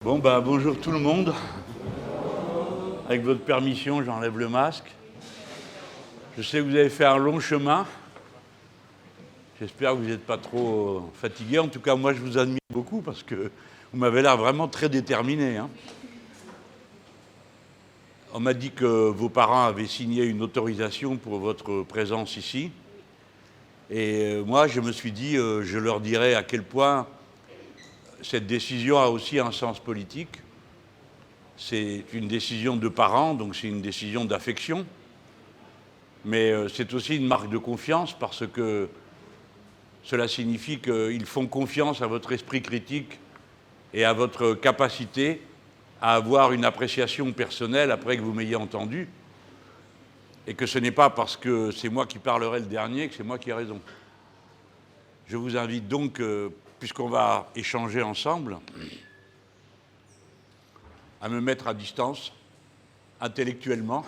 Bon, bonjour tout le monde. Avec votre permission, j'enlève le masque. Je sais que vous avez fait un long chemin. J'espère que vous n'êtes pas trop fatigué. En tout cas, moi, je vous admire beaucoup parce que vous m'avez l'air vraiment très déterminé, hein. On m'a dit que vos parents avaient signé une autorisation pour votre présence ici. Et moi, je me suis dit, je leur dirai à quel point cette décision a aussi un sens politique. C'est une décision de parents, donc c'est une décision d'affection. Mais c'est aussi une marque de confiance parce que cela signifie qu'ils font confiance à votre esprit critique et à votre capacité à avoir une appréciation personnelle après que vous m'ayez entendu, et que ce n'est pas parce que c'est moi qui parlerai le dernier que c'est moi qui ai raison. Je vous invite donc, puisqu'on va échanger ensemble, à me mettre à distance, intellectuellement,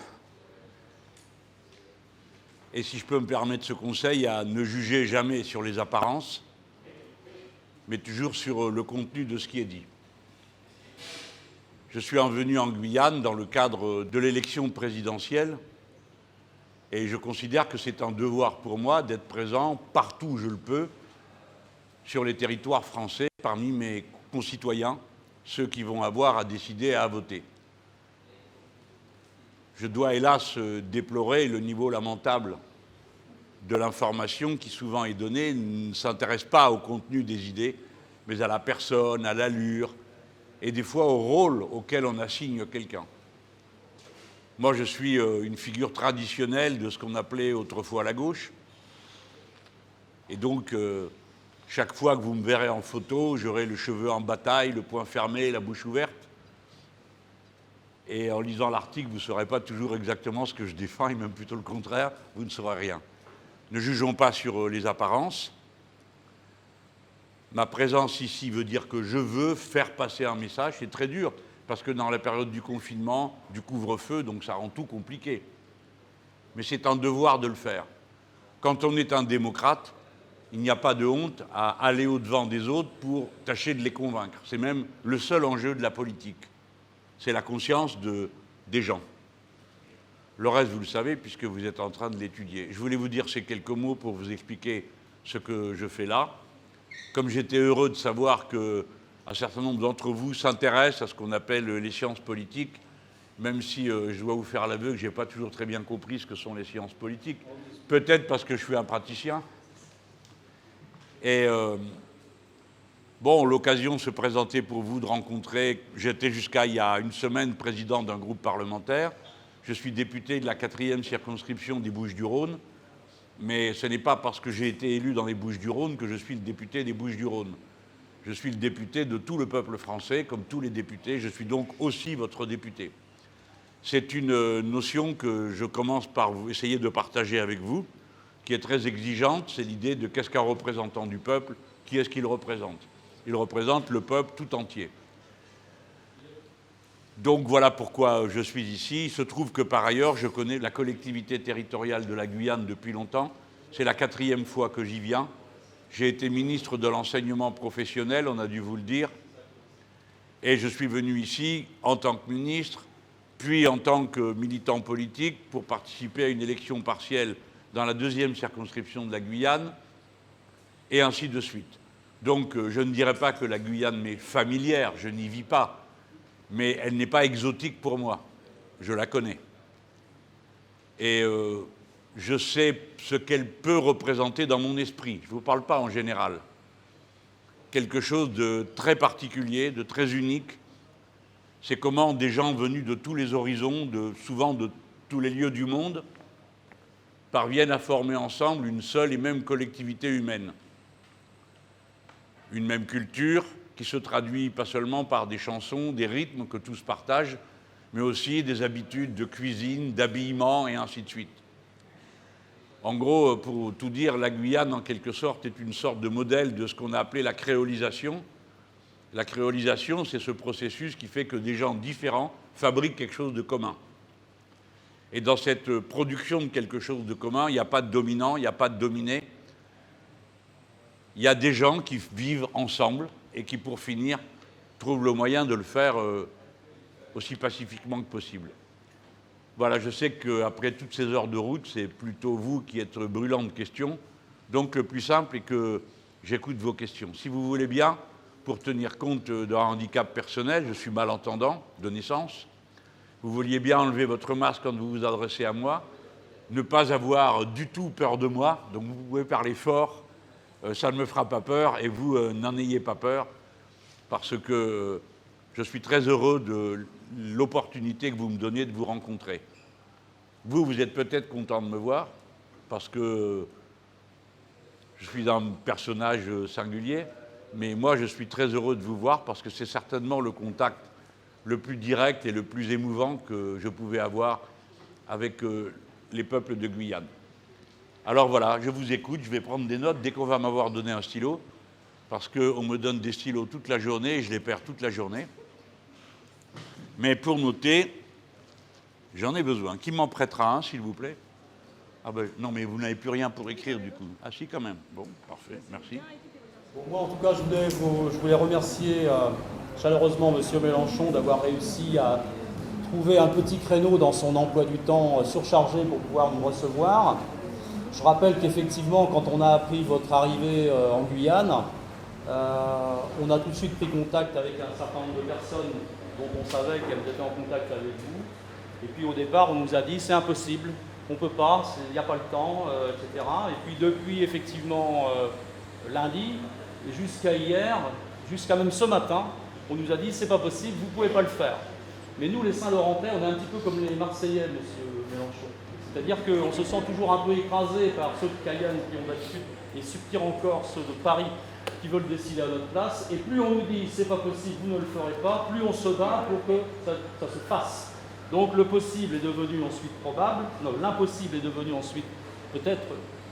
et si je peux me permettre ce conseil, à ne juger jamais sur les apparences, mais toujours sur le contenu de ce qui est dit. Je suis venu en Guyane dans le cadre de l'élection présidentielle et je considère que c'est un devoir pour moi d'être présent partout où je le peux sur les territoires français parmi mes concitoyens, ceux qui vont avoir à décider et à voter. Je dois hélas déplorer le niveau lamentable de l'information qui souvent est donnée, ne s'intéresse pas au contenu des idées, mais à la personne, à l'allure, et des fois au rôle auquel on assigne quelqu'un. Moi, je suis une figure traditionnelle de ce qu'on appelait autrefois la gauche. Et donc, chaque fois que vous me verrez en photo, j'aurai le cheveu en bataille, le poing fermé, la bouche ouverte. Et en lisant l'article, vous ne saurez pas toujours exactement ce que je défends, et même plutôt le contraire, vous ne saurez rien. Ne jugeons pas sur les apparences. Ma présence ici veut dire que je veux faire passer un message. C'est très dur, parce que dans la période du confinement, du couvre-feu, donc ça rend tout compliqué. Mais c'est un devoir de le faire. Quand on est un démocrate, il n'y a pas de honte à aller au-devant des autres pour tâcher de les convaincre. C'est même le seul enjeu de la politique. C'est la conscience des gens. Le reste, vous le savez, puisque vous êtes en train de l'étudier. Je voulais vous dire ces quelques mots pour vous expliquer ce que je fais là. Comme j'étais heureux de savoir qu'un certain nombre d'entre vous s'intéressent à ce qu'on appelle les sciences politiques, même si je dois vous faire l'aveu que je n'ai pas toujours très bien compris ce que sont les sciences politiques, peut-être parce que je suis un praticien. Et l'occasion se présentait pour vous de rencontrer, j'étais jusqu'à il y a une semaine président d'un groupe parlementaire, je suis député de la 4e circonscription des Bouches-du-Rhône, mais ce n'est pas parce que j'ai été élu dans les Bouches-du-Rhône que je suis le député des Bouches-du-Rhône. Je suis le député de tout le peuple français, comme tous les députés, je suis donc aussi votre député. C'est une notion que je commence par essayer de partager avec vous, qui est très exigeante, c'est l'idée de qu'est-ce qu'un représentant du peuple, qui est-ce qu'il représente. Il représente le peuple tout entier. Donc voilà pourquoi je suis ici. Il se trouve que par ailleurs, je connais la collectivité territoriale de la Guyane depuis longtemps. C'est la 4e fois que j'y viens. J'ai été ministre de l'enseignement professionnel, on a dû vous le dire. Et je suis venu ici en tant que ministre, puis en tant que militant politique pour participer à une élection partielle dans la 2e circonscription de la Guyane, et ainsi de suite. Donc je ne dirais pas que la Guyane m'est familière, je n'y vis pas, mais elle n'est pas exotique pour moi. Je la connais. Et je sais ce qu'elle peut représenter dans mon esprit. Je ne vous parle pas en général. Quelque chose de très particulier, de très unique. C'est comment des gens venus de tous les horizons, souvent de tous les lieux du monde, parviennent à former ensemble une seule et même collectivité humaine. Une même culture qui se traduit pas seulement par des chansons, des rythmes que tous partagent, mais aussi des habitudes de cuisine, d'habillement et ainsi de suite. En gros, pour tout dire, la Guyane, en quelque sorte, est une sorte de modèle de ce qu'on a appelé la créolisation. La créolisation, c'est ce processus qui fait que des gens différents fabriquent quelque chose de commun. Et dans cette production de quelque chose de commun, il n'y a pas de dominant, il n'y a pas de dominé. Il y a des gens qui vivent ensemble et qui, pour finir, trouve le moyen de le faire aussi pacifiquement que possible. Voilà, je sais qu'après toutes ces heures de route, c'est plutôt vous qui êtes brûlant de questions. Donc le plus simple est que j'écoute vos questions. Si vous voulez bien, pour tenir compte d'un handicap personnel, je suis malentendant de naissance. Vous vouliez bien enlever votre masque quand vous vous adressez à moi, ne pas avoir du tout peur de moi, donc vous pouvez parler fort, ça ne me fera pas peur, et vous n'en ayez pas peur, parce que je suis très heureux de l'opportunité que vous me donnez de vous rencontrer. Vous êtes peut-être content de me voir, parce que je suis un personnage singulier, mais moi je suis très heureux de vous voir, parce que c'est certainement le contact le plus direct et le plus émouvant que je pouvais avoir avec les peuples de Guyane. Alors voilà, je vous écoute, je vais prendre des notes dès qu'on va m'avoir donné un stylo, parce qu'on me donne des stylos toute la journée et je les perds toute la journée. Mais pour noter, j'en ai besoin. Qui m'en prêtera un, s'il vous plaît? Ah ben non, mais vous n'avez plus rien pour écrire du coup. Ah si, quand même. Bon, parfait, merci. Bon, moi, en tout cas, je voulais remercier chaleureusement M. Mélenchon d'avoir réussi à trouver un petit créneau dans son emploi du temps surchargé pour pouvoir nous recevoir. Je rappelle qu'effectivement, quand on a appris votre arrivée en Guyane, on a tout de suite pris contact avec un certain nombre de personnes dont on savait qu'elles étaient en contact avec vous. Et puis au départ, on nous a dit c'est impossible, on ne peut pas, il n'y a pas le temps, etc. Et puis depuis effectivement lundi, jusqu'à hier, jusqu'à même ce matin, on nous a dit c'est pas possible, vous ne pouvez pas le faire. Mais nous, les Saint-Laurentais, on est un petit peu comme les Marseillais, M. Mélenchon. C'est-à-dire qu'on se sent toujours un peu écrasé par ceux de Cayenne qui ont l'habitude, et pire encore ceux de Paris qui veulent décider à notre place. Et plus on nous dit c'est pas possible, vous ne le ferez pas, plus on se bat pour que ça se fasse. Donc le possible est devenu ensuite probable, non, l'impossible est devenu ensuite peut-être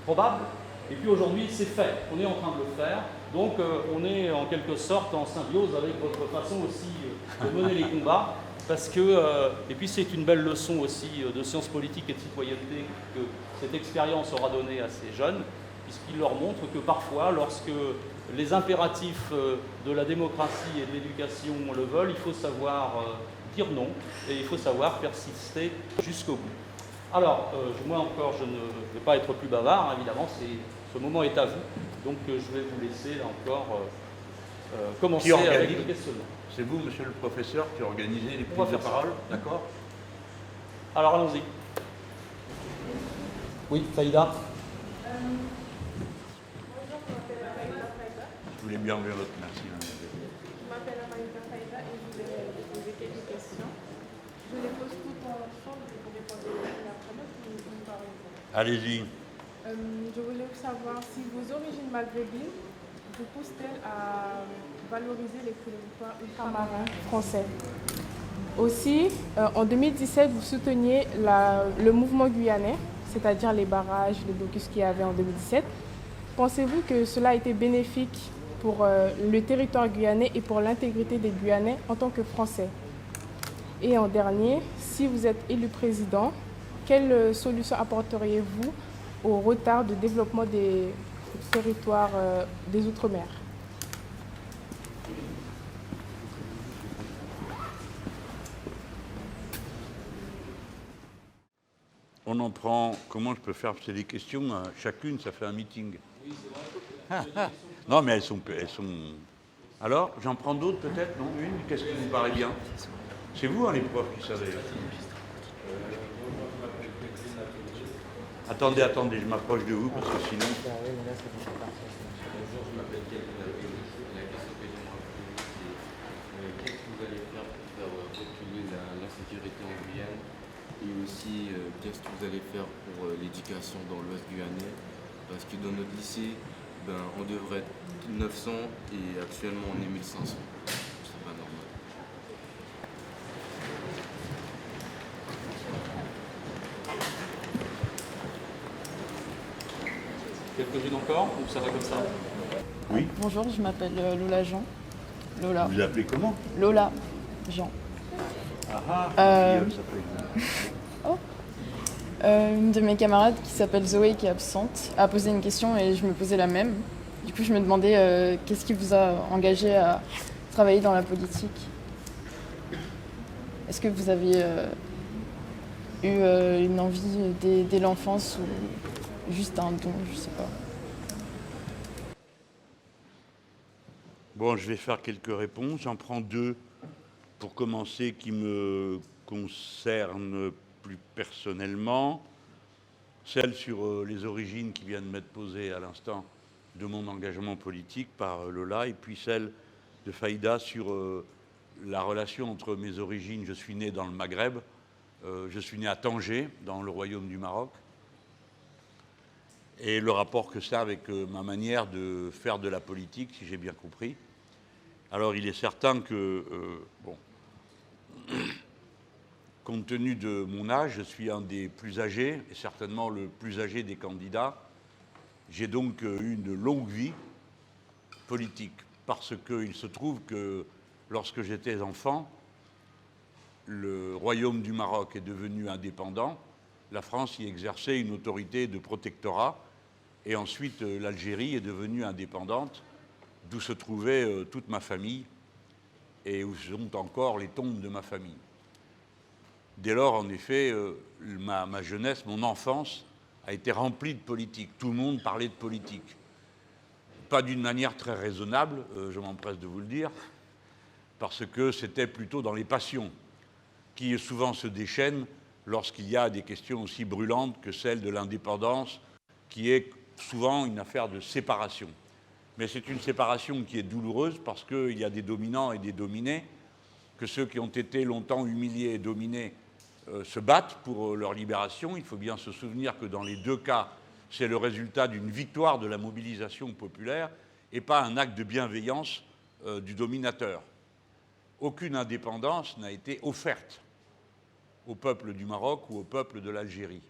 probable, et puis aujourd'hui c'est fait, on est en train de le faire, donc on est en quelque sorte en symbiose avec votre façon aussi de mener les combats, parce que, et puis c'est une belle leçon aussi de sciences politiques et de citoyenneté que cette expérience aura donnée à ces jeunes, puisqu'il leur montre que parfois, lorsque les impératifs de la démocratie et de l'éducation le veulent, il faut savoir dire non, et il faut savoir persister jusqu'au bout. Alors, moi encore, je ne vais pas être plus bavard, hein, évidemment, ce moment est à vous, donc je vais vous laisser là encore commencer avec le questionnement. C'est vous, monsieur le professeur, qui organisez les prises de parole, d'accord? Alors, allons-y. Oui, Faïda. Je voulais bien ouvrir votre merci. Je m'appelle Amalika Faïda et je voulais vous poser quelques questions. Je les pose toutes ensemble et vous répondez l'une après l'autre ou une par une. Allez-y. Je voulais savoir si vos origines maghrébines vous poussent-elles à valoriser les territoires ultramarins français. Aussi, en 2017, vous souteniez le mouvement guyanais, c'est-à-dire les barrages, les blocus qu'il y avait en 2017. Pensez-vous que cela a été bénéfique pour le territoire guyanais et pour l'intégrité des Guyanais en tant que Français? Et en dernier, si vous êtes élu président, quelle solution apporteriez-vous au retard de développement des territoires des Outre-mer? On en prend, comment je peux faire? C'est des questions, chacune, ça fait un meeting. Oui, c'est vrai. Non, mais elles sont... Alors, j'en prends d'autres peut-être, non? Une? Qu'est-ce qui vous paraît bien? C'est vous, hein, les profs, qui savez. Attendez, je m'approche de vous, parce que sinon... Qu'est-ce que vous allez faire pour faire reculer l'insécurité en Guyane? Et aussi, qu'est-ce que vous allez faire pour l'éducation dans l'Ouest guyanais? Parce que dans notre lycée, on devrait être 900 et actuellement on est 1500. C'est pas normal. Quelques-unes encore, ou ça va comme ça? Oui. Bonjour, je m'appelle Lola Jean. Lola. Vous appelez comment? Lola Jean. Ah ah, ça s'appelle... Une de mes camarades qui s'appelle Zoé, qui est absente, a posé une question et je me posais la même. Du coup, je me demandais qu'est-ce qui vous a engagé à travailler dans la politique? Est-ce que vous avez eu une envie dès l'enfance ou juste un don, je sais pas? Bon, je vais faire quelques réponses. J'en prends deux pour commencer qui me concernent plus personnellement. Celle sur les origines qui viennent m'être posée à l'instant de mon engagement politique par Lola, et puis celle de Faïda sur la relation entre mes origines. Je suis né dans le Maghreb, je suis né à Tanger, dans le royaume du Maroc, et le rapport que ça a avec ma manière de faire de la politique, si j'ai bien compris. Alors il est certain que, bon, compte tenu de mon âge, je suis un des plus âgés, et certainement le plus âgé des candidats. J'ai donc eu une longue vie politique, parce qu'il se trouve que lorsque j'étais enfant, le royaume du Maroc est devenu indépendant, la France y exerçait une autorité de protectorat, et ensuite l'Algérie est devenue indépendante, d'où se trouvait toute ma famille, et où sont encore les tombes de ma famille. Dès lors, en effet, ma jeunesse, mon enfance, a été remplie de politique. Tout le monde parlait de politique. Pas d'une manière très raisonnable, je m'empresse de vous le dire, parce que c'était plutôt dans les passions, qui souvent se déchaînent lorsqu'il y a des questions aussi brûlantes que celle de l'indépendance, qui est souvent une affaire de séparation. Mais c'est une séparation qui est douloureuse parce qu'il y a des dominants et des dominés, que ceux qui ont été longtemps humiliés et dominés se battent pour leur libération. Il faut bien se souvenir que dans les deux cas, c'est le résultat d'une victoire de la mobilisation populaire et pas un acte de bienveillance du dominateur. Aucune indépendance n'a été offerte au peuple du Maroc ou au peuple de l'Algérie.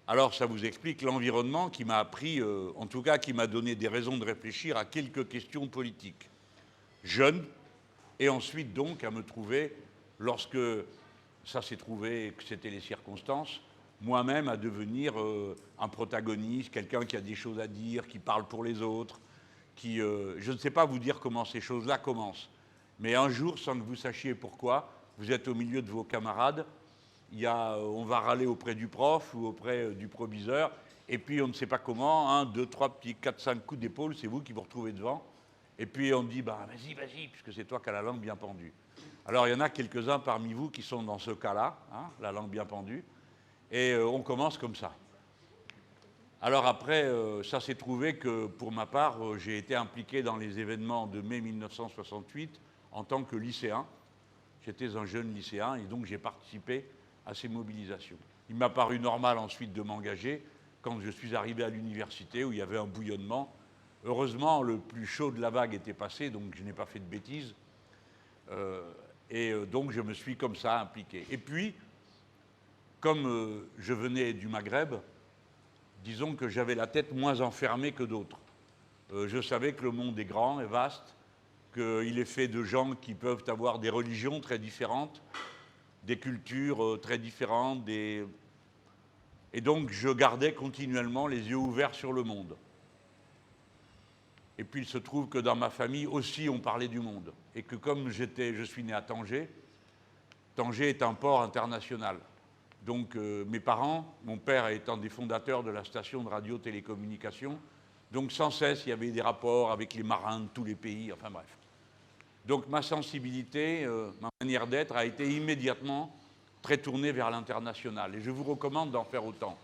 Alors ça vous explique l'environnement qui m'a appris, en tout cas qui m'a donné des raisons de réfléchir à quelques questions politiques. Jeune, et ensuite donc à me trouver, lorsque ça s'est trouvé que c'était les circonstances, moi-même à devenir un protagoniste, quelqu'un qui a des choses à dire, qui parle pour les autres, qui, je ne sais pas vous dire comment ces choses-là commencent, mais un jour, sans que vous sachiez pourquoi, vous êtes au milieu de vos camarades, on va râler auprès du prof ou auprès du proviseur, et puis on ne sait pas comment, 1, 2, 3 petits 4, 5 coups d'épaule, c'est vous qui vous retrouvez devant, et puis on dit, bah, vas-y, puisque c'est toi qui as la langue bien pendue. Alors il y en a quelques-uns parmi vous qui sont dans ce cas-là, hein, la langue bien pendue, et on commence comme ça. Alors après, ça s'est trouvé que pour ma part, j'ai été impliqué dans les événements de mai 1968 en tant que lycéen. J'étais un jeune lycéen et donc j'ai participé à ces mobilisations. Il m'a paru normal ensuite de m'engager quand je suis arrivé à l'université où il y avait un bouillonnement. Heureusement, le plus chaud de la vague était passé, donc je n'ai pas fait de bêtises. Donc je me suis comme ça impliqué. Et puis, comme je venais du Maghreb, disons que j'avais la tête moins enfermée que d'autres. Je savais que le monde est grand et vaste, qu'il est fait de gens qui peuvent avoir des religions très différentes, des cultures très différentes, et donc je gardais continuellement les yeux ouverts sur le monde. Et puis il se trouve que dans ma famille aussi on parlait du monde, et que comme je suis né à Tanger, Tanger est un port international. Donc mes parents, mon père étant des fondateurs de la station de radio-télécommunication, donc sans cesse il y avait des rapports avec les marins de tous les pays, enfin bref. Donc ma sensibilité, ma manière d'être a été immédiatement très tournée vers l'international. Et je vous recommande d'en faire autant.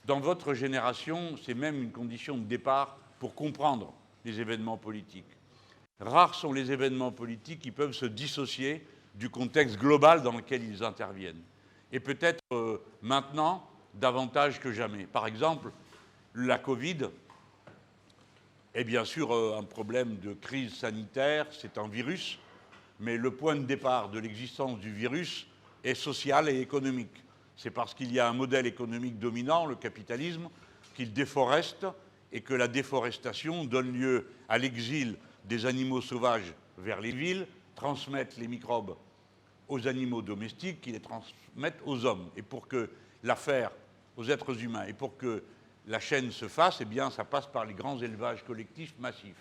Dans votre génération, c'est même une condition de départ pour comprendre les événements politiques. Rares sont les événements politiques qui peuvent se dissocier du contexte global dans lequel ils interviennent. Et peut-être maintenant, davantage que jamais. Par exemple, la Covid est bien sûr un problème de crise sanitaire, c'est un virus, mais le point de départ de l'existence du virus est social et économique. C'est parce qu'il y a un modèle économique dominant, le capitalisme, qu'il déforeste et que la déforestation donne lieu à l'exil des animaux sauvages vers les villes, transmettent les microbes aux animaux domestiques qui les transmettent aux hommes. Et pour que l'affaire aux êtres humains, et pour que la chaîne se fasse, eh bien, ça passe par les grands élevages collectifs massifs.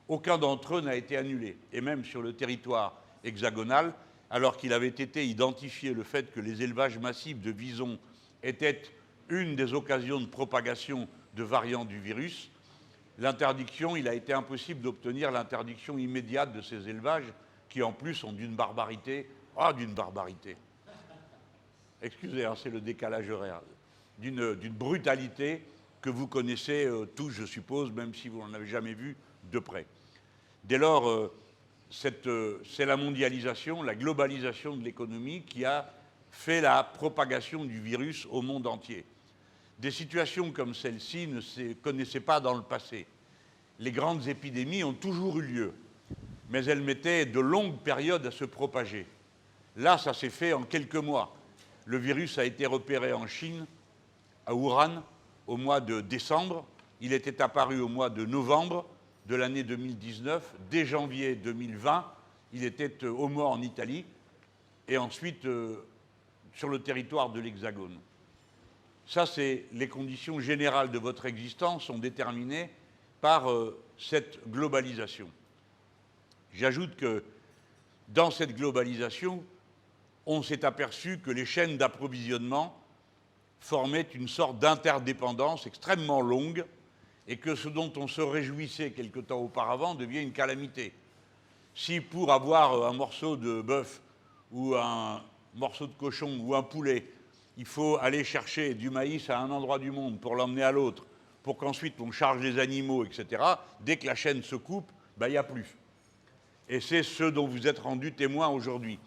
Aucun d'entre eux n'a été annulé. Et même sur le territoire hexagonal, alors qu'il avait été identifié le fait que les élevages massifs de visons étaient une des occasions de propagation de variants du virus, l'interdiction, il a été impossible d'obtenir l'interdiction immédiate de ces élevages qui, en plus, sont d'une barbarité. Ah, d'une barbarité. Excusez, hein, c'est le décalage horaire. D'une brutalité que vous connaissez tous, je suppose, même si vous n'en avez jamais vu de près. Dès lors, c'est la mondialisation, la globalisation de l'économie qui a fait la propagation du virus au monde entier. Des situations comme celle-ci ne se connaissaient pas dans le passé. Les grandes épidémies ont toujours eu lieu, mais elles mettaient de longues périodes à se propager. Là, ça s'est fait en quelques mois. Le virus a été repéré en Chine, à Wuhan, au mois de décembre. Il était apparu au mois de novembre de l'année 2019. Dès janvier 2020, il était au moins en Italie et ensuite sur le territoire de l'Hexagone. Ça, c'est les conditions générales de votre existence sont déterminées par cette globalisation. J'ajoute que dans cette globalisation, on s'est aperçu que les chaînes d'approvisionnement formaient une sorte d'interdépendance extrêmement longue et que ce dont on se réjouissait quelque temps auparavant devient une calamité. Si pour avoir un morceau de bœuf ou un morceau de cochon ou un poulet, il faut aller chercher du maïs à un endroit du monde pour l'emmener à l'autre, pour qu'ensuite on charge les animaux, etc., dès que la chaîne se coupe, il n'y a plus. Et c'est ce dont vous êtes rendus témoins aujourd'hui.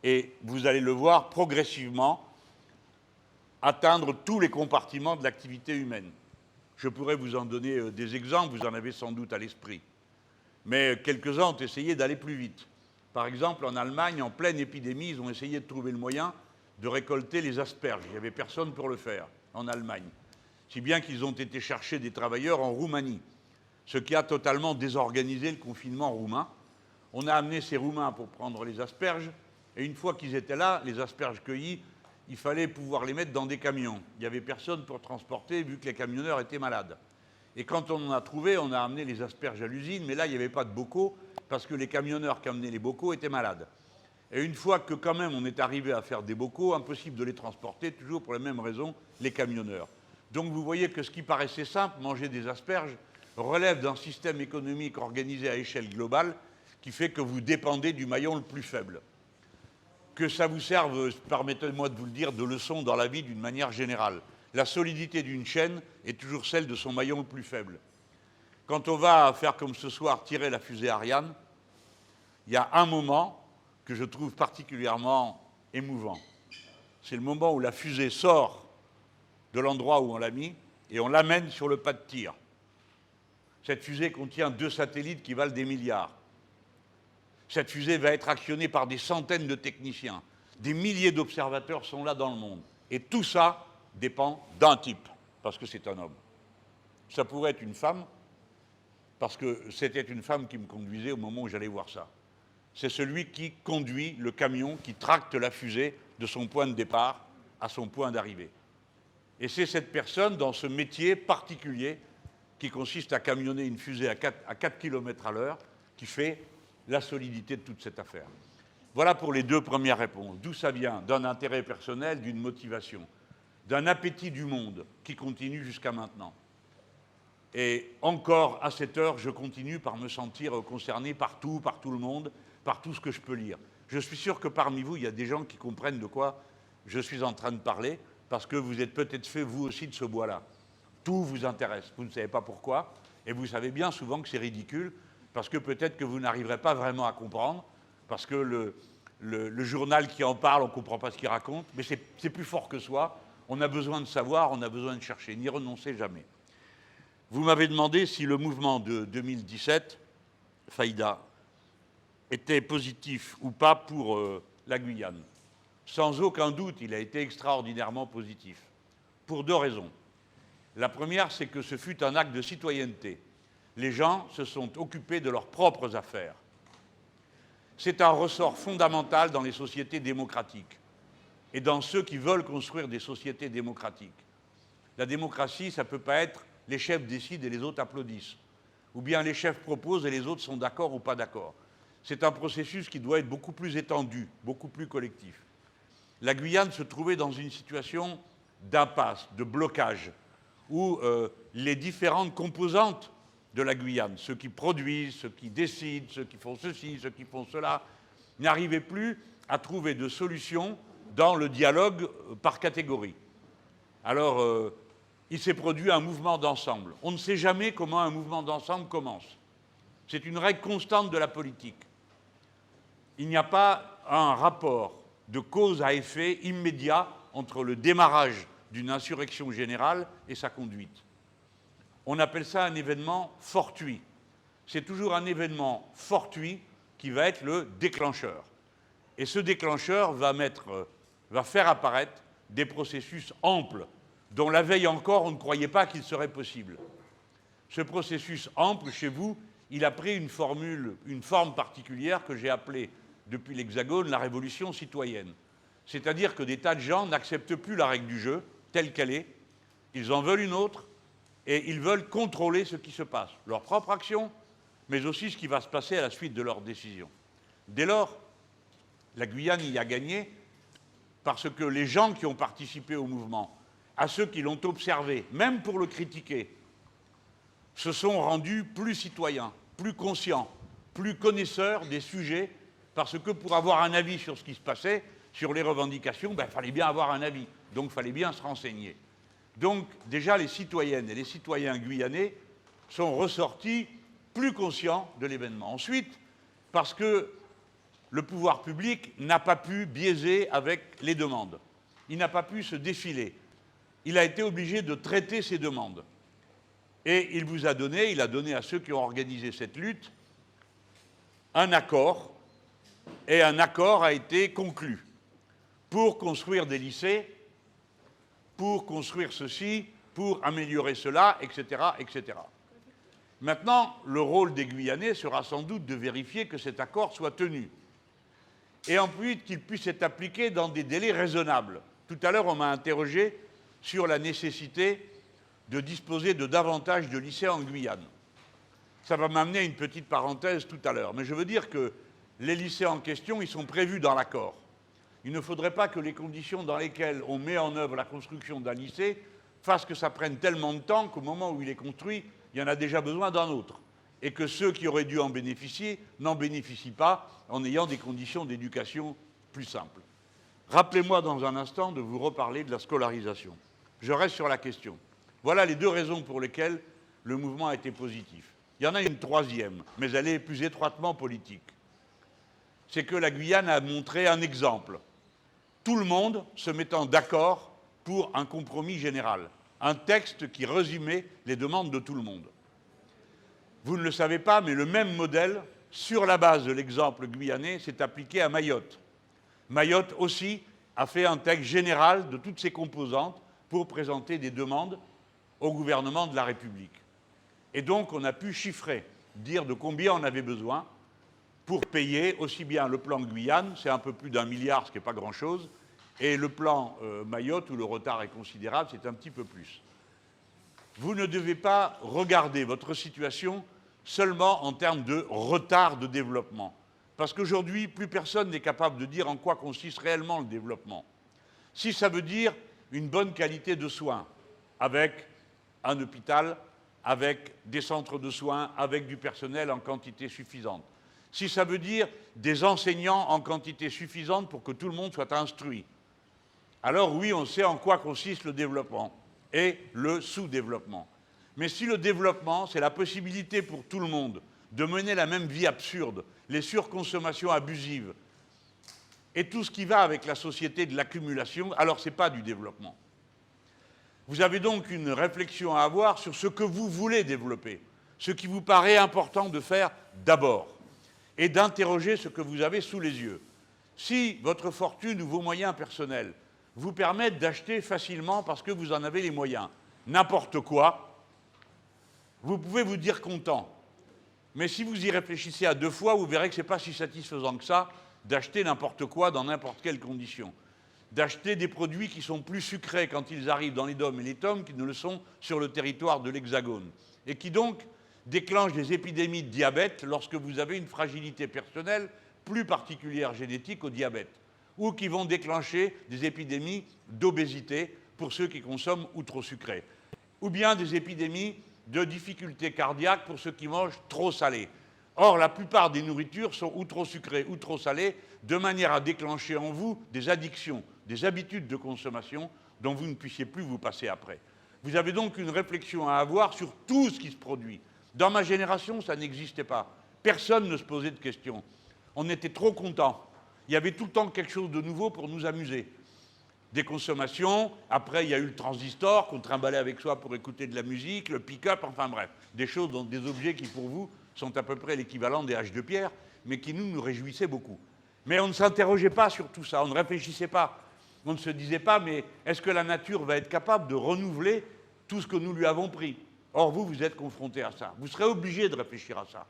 Et vous allez le voir progressivement atteindre tous les compartiments de l'activité humaine. Je pourrais vous en donner des exemples, vous en avez sans doute à l'esprit. Mais quelques-uns ont essayé d'aller plus vite. Par exemple, en Allemagne, en pleine épidémie, ils ont essayé de trouver le moyen de récolter les asperges. Il n'y avait personne pour le faire en Allemagne. Si bien qu'ils ont été chercher des travailleurs en Roumanie, ce qui a totalement désorganisé le confinement roumain. On a amené ces Roumains pour prendre les asperges, et une fois qu'ils étaient là, les asperges cueillies, il fallait pouvoir les mettre dans des camions. Il n'y avait personne pour transporter, vu que les camionneurs étaient malades. Et quand on en a trouvé, on a amené les asperges à l'usine, mais là, il n'y avait pas de bocaux, parce que les camionneurs qui amenaient les bocaux étaient malades. Et une fois que quand même on est arrivé à faire des bocaux, impossible de les transporter, toujours pour les mêmes raisons, les camionneurs. Donc vous voyez que ce qui paraissait simple, manger des asperges, relève d'un système économique organisé à échelle globale qui fait que vous dépendez du maillon le plus faible. Que ça vous serve, permettez-moi de vous le dire, de leçon dans la vie d'une manière générale. La solidité d'une chaîne est toujours celle de son maillon le plus faible. Quand on va faire comme ce soir, tirer la fusée Ariane, il y a un moment que je trouve particulièrement émouvant. C'est le moment où la fusée sort de l'endroit où on l'a mis et on l'amène sur le pas de tir. Cette fusée contient 2 satellites qui valent des milliards. Cette fusée va être actionnée par des centaines de techniciens. Des milliers d'observateurs sont là dans le monde. Et tout ça dépend d'un type, parce que c'est un homme. Ça pourrait être une femme, parce que c'était une femme qui me conduisait au moment où j'allais voir ça. C'est celui qui conduit le camion, qui tracte la fusée de son point de départ à son point d'arrivée. Et c'est cette personne, dans ce métier particulier, qui consiste à camionner une fusée à 4 km à l'heure, qui fait la solidité de toute cette affaire. Voilà pour les 2 premières réponses. D'où ça vient? D'un intérêt personnel, d'une motivation, d'un appétit du monde qui continue jusqu'à maintenant. Et encore, à cette heure, je continue par me sentir concerné par tout le monde, par tout ce que je peux lire. Je suis sûr que parmi vous, il y a des gens qui comprennent de quoi je suis en train de parler, parce que vous êtes peut-être fait, vous aussi, de ce bois-là. Tout vous intéresse. Vous ne savez pas pourquoi, et vous savez bien souvent que c'est ridicule, parce que peut-être que vous n'arriverez pas vraiment à comprendre, parce que le journal qui en parle, on ne comprend pas ce qu'il raconte, mais c'est plus fort que soi. On a besoin de savoir, on a besoin de chercher. N'y renoncez jamais. Vous m'avez demandé si le mouvement de 2017, Faïda, était positif ou pas pour la Guyane. Sans aucun doute, il a été extraordinairement positif, pour 2 raisons. La première, c'est que ce fut un acte de citoyenneté. Les gens se sont occupés de leurs propres affaires. C'est un ressort fondamental dans les sociétés démocratiques et dans ceux qui veulent construire des sociétés démocratiques. La démocratie, ça ne peut pas être les chefs décident et les autres applaudissent, ou bien les chefs proposent et les autres sont d'accord ou pas d'accord. C'est un processus qui doit être beaucoup plus étendu, beaucoup plus collectif. La Guyane se trouvait dans une situation d'impasse, de blocage, où les différentes composantes de la Guyane, ceux qui produisent, ceux qui décident, ceux qui font ceci, ceux qui font cela, n'arrivaient plus à trouver de solutions dans le dialogue par catégorie. Alors, il s'est produit un mouvement d'ensemble. On ne sait jamais comment un mouvement d'ensemble commence. C'est une règle constante de la politique. Il n'y a pas un rapport de cause à effet immédiat entre le démarrage d'une insurrection générale et sa conduite. On appelle ça un événement fortuit. C'est toujours un événement fortuit qui va être le déclencheur. Et ce déclencheur va faire apparaître des processus amples dont la veille encore on ne croyait pas qu'il serait possible. Ce processus ample, chez vous, il a pris une forme particulière que j'ai appelée depuis l'Hexagone la révolution citoyenne. C'est-à-dire que des tas de gens n'acceptent plus la règle du jeu telle qu'elle est, ils en veulent une autre, et ils veulent contrôler ce qui se passe, leur propre action, mais aussi ce qui va se passer à la suite de leurs décisions. Dès lors, la Guyane y a gagné parce que les gens qui ont participé au mouvement, à ceux qui l'ont observé, même pour le critiquer, se sont rendus plus citoyens, plus conscients, plus connaisseurs des sujets, parce que pour avoir un avis sur ce qui se passait, sur les revendications, il fallait bien avoir un avis, donc il fallait bien se renseigner. Donc déjà les citoyennes et les citoyens guyanais sont ressortis plus conscients de l'événement. Ensuite, parce que le pouvoir public n'a pas pu biaiser avec les demandes. Il n'a pas pu se défiler. Il a été obligé de traiter ces demandes. Et il a donné à ceux qui ont organisé cette lutte un accord, et un accord a été conclu pour construire des lycées, pour construire ceci, pour améliorer cela, etc., etc. Maintenant, le rôle des Guyanais sera sans doute de vérifier que cet accord soit tenu, et ensuite qu'il puisse être appliqué dans des délais raisonnables. Tout à l'heure, on m'a interrogé sur la nécessité de disposer de davantage de lycées en Guyane. Ça va m'amener à une petite parenthèse tout à l'heure, mais je veux dire que les lycées en question, ils sont prévus dans l'accord. Il ne faudrait pas que les conditions dans lesquelles on met en œuvre la construction d'un lycée fassent que ça prenne tellement de temps qu'au moment où il est construit, il y en a déjà besoin d'un autre, et que ceux qui auraient dû en bénéficier n'en bénéficient pas en ayant des conditions d'éducation plus simples. Rappelez-moi dans un instant de vous reparler de la scolarisation. Je reste sur la question. Voilà les deux raisons pour lesquelles le mouvement a été positif. Il y en a une troisième, mais elle est plus étroitement politique. C'est que la Guyane a montré un exemple. Tout le monde se mettant d'accord pour un compromis général, un texte qui résumait les demandes de tout le monde. Vous ne le savez pas, mais le même modèle, sur la base de l'exemple guyanais, s'est appliqué à Mayotte. Mayotte aussi a fait un texte général de toutes ses composantes pour présenter des demandes au gouvernement de la République. Et donc on a pu chiffrer, dire de combien on avait besoin pour payer aussi bien le plan Guyane, c'est un peu plus d'1 milliard, ce qui n'est pas grand-chose, et le plan Mayotte, où le retard est considérable, c'est un petit peu plus. Vous ne devez pas regarder votre situation seulement en termes de retard de développement, parce qu'aujourd'hui, plus personne n'est capable de dire en quoi consiste réellement le développement. Si ça veut dire une bonne qualité de soins, avec un hôpital, avec des centres de soins, avec du personnel en quantité suffisante, si ça veut dire des enseignants en quantité suffisante pour que tout le monde soit instruit, alors oui, on sait en quoi consiste le développement et le sous-développement. Mais si le développement, c'est la possibilité pour tout le monde de mener la même vie absurde, les surconsommations abusives, et tout ce qui va avec la société de l'accumulation, alors ce n'est pas du développement. Vous avez donc une réflexion à avoir sur ce que vous voulez développer, ce qui vous paraît important de faire d'abord, et d'interroger ce que vous avez sous les yeux. Si votre fortune ou vos moyens personnels vous permettent d'acheter facilement, parce que vous en avez les moyens, n'importe quoi, vous pouvez vous dire content. Mais si vous y réfléchissez à 2 fois, vous verrez que ce n'est pas si satisfaisant que ça d'acheter n'importe quoi dans n'importe quelle condition. D'acheter des produits qui sont plus sucrés quand ils arrivent dans les DOM et les TOM qu'ils ne le sont sur le territoire de l'Hexagone. Et qui donc déclenchent des épidémies de diabète lorsque vous avez une fragilité personnelle plus particulière génétique au diabète, ou qui vont déclencher des épidémies d'obésité pour ceux qui consomment ou trop sucré, ou bien des épidémies de difficultés cardiaques pour ceux qui mangent trop salé. Or, la plupart des nourritures sont ou trop sucrées ou trop salées, de manière à déclencher en vous des addictions, des habitudes de consommation dont vous ne puissiez plus vous passer après. Vous avez donc une réflexion à avoir sur tout ce qui se produit. Dans ma génération, ça n'existait pas. Personne ne se posait de questions. On était trop contents. Il y avait tout le temps quelque chose de nouveau pour nous amuser. Des consommations, après il y a eu le transistor qu'on trimballait avec soi pour écouter de la musique, le pick-up, enfin bref, des choses, des objets qui pour vous sont à peu près l'équivalent des haches de pierre, mais qui nous réjouissaient beaucoup. Mais on ne s'interrogeait pas sur tout ça, on ne réfléchissait pas. On ne se disait pas, mais est-ce que la nature va être capable de renouveler tout ce que nous lui avons pris? Or, vous êtes confronté à ça. Vous serez obligé de réfléchir à ça.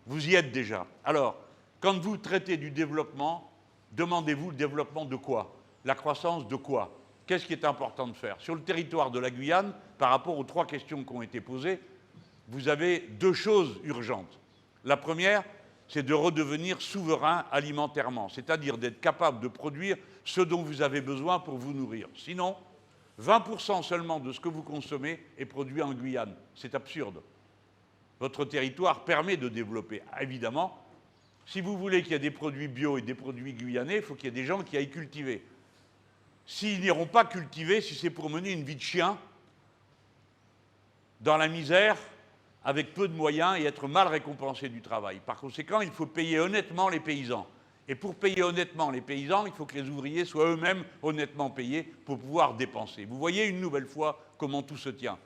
Vous y êtes déjà. Alors, quand vous traitez du développement, demandez-vous le développement de quoi? La croissance de quoi? Qu'est-ce qui est important de faire? Sur le territoire de la Guyane, par rapport aux 3 questions qui ont été posées, vous avez 2 choses urgentes. La première, c'est de redevenir souverain alimentairement, c'est-à-dire d'être capable de produire ce dont vous avez besoin pour vous nourrir. Sinon, 20% seulement de ce que vous consommez est produit en Guyane. C'est absurde. Votre territoire permet de développer. Évidemment, si vous voulez qu'il y ait des produits bio et des produits guyanais, il faut qu'il y ait des gens qui aillent cultiver. S'ils n'iront pas cultiver, si c'est pour mener une vie de chien, dans la misère, avec peu de moyens et être mal récompensé du travail. Par conséquent, il faut payer honnêtement les paysans. Et pour payer honnêtement les paysans, il faut que les ouvriers soient eux-mêmes honnêtement payés pour pouvoir dépenser. Vous voyez une nouvelle fois comment tout se tient.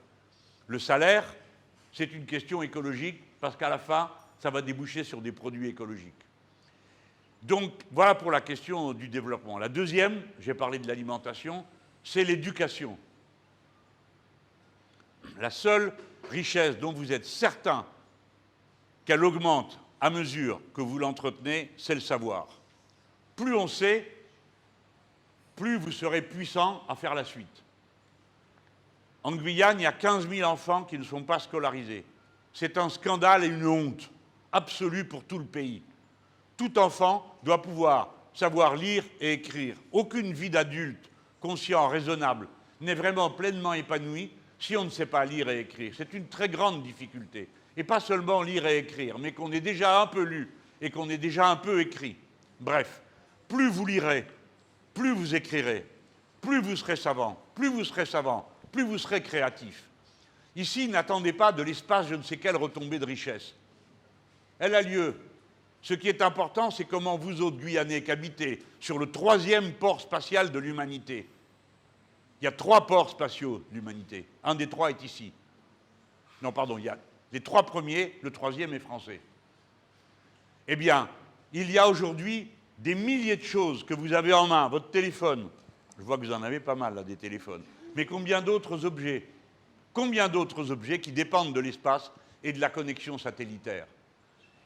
Le salaire, c'est une question écologique parce qu'à la fin, ça va déboucher sur des produits écologiques. Donc, voilà pour la question du développement. La deuxième, j'ai parlé de l'alimentation, c'est l'éducation. La seule richesse dont vous êtes certain qu'elle augmente à mesure que vous l'entretenez, c'est le savoir. Plus on sait, plus vous serez puissant à faire la suite. En Guyane, il y a 15 000 enfants qui ne sont pas scolarisés. C'est un scandale et une honte absolue pour tout le pays. Tout enfant doit pouvoir savoir lire et écrire. Aucune vie d'adulte conscient, raisonnable, n'est vraiment pleinement épanouie si on ne sait pas lire et écrire. C'est une très grande difficulté. Et pas seulement lire et écrire, mais qu'on ait déjà un peu lu et qu'on ait déjà un peu écrit. Bref, plus vous lirez, plus vous écrirez, plus vous serez savant, plus vous serez savant, plus vous serez créatif. Ici, n'attendez pas de l'espace je ne sais quelle retombée de richesse. Elle a lieu. Ce qui est important, c'est comment vous autres Guyanais qui habitez sur le 3e port spatial de l'humanité. Il y a 3 ports spatiaux de l'humanité. Un des 3 est ici. Non, pardon, il y a les 3 premiers, le 3e est français. Eh bien, il y a aujourd'hui des milliers de choses que vous avez en main, votre téléphone. Je vois que vous en avez pas mal, là, des téléphones. Mais combien d'autres objets? Combien d'autres objets qui dépendent de l'espace et de la connexion satellitaire?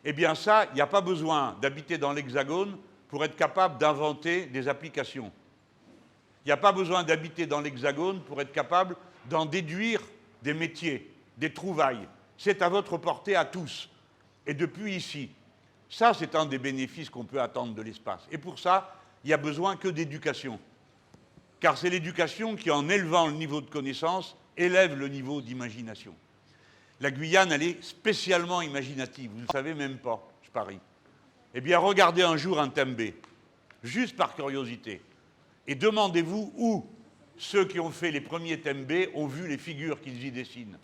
Eh bien ça, il n'y a pas besoin d'habiter dans l'Hexagone pour être capable d'inventer des applications. Il n'y a pas besoin d'habiter dans l'Hexagone pour être capable d'en déduire des métiers, des trouvailles. C'est à votre portée à tous. Et depuis ici. Ça, c'est un des bénéfices qu'on peut attendre de l'espace. Et pour ça, il n'y a besoin que d'éducation. Car c'est l'éducation qui, en élevant le niveau de connaissance, élève le niveau d'imagination. La Guyane, elle est spécialement imaginative. Vous ne le savez même pas, je parie. Eh bien, regardez un jour un Tembe, juste par curiosité. Et demandez-vous où ceux qui ont fait les premiers Tembe ont vu les figures qu'ils y dessinent.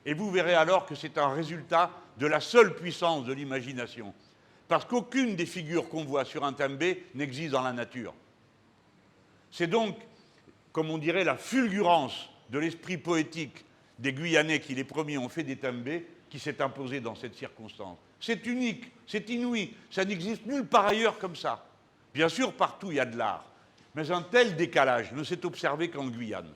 Et vous verrez alors que c'est un résultat de la seule puissance de l'imagination. Parce qu'aucune des figures qu'on voit sur un Tembe n'existe dans la nature. C'est donc, comme on dirait, la fulgurance de l'esprit poétique des Guyanais qui, les premiers, ont fait des Tembe, qui s'est imposée dans cette circonstance. C'est unique, c'est inouï, ça n'existe nulle part ailleurs comme ça. Bien sûr, partout, il y a de l'art. Mais un tel décalage ne s'est observé qu'en Guyane.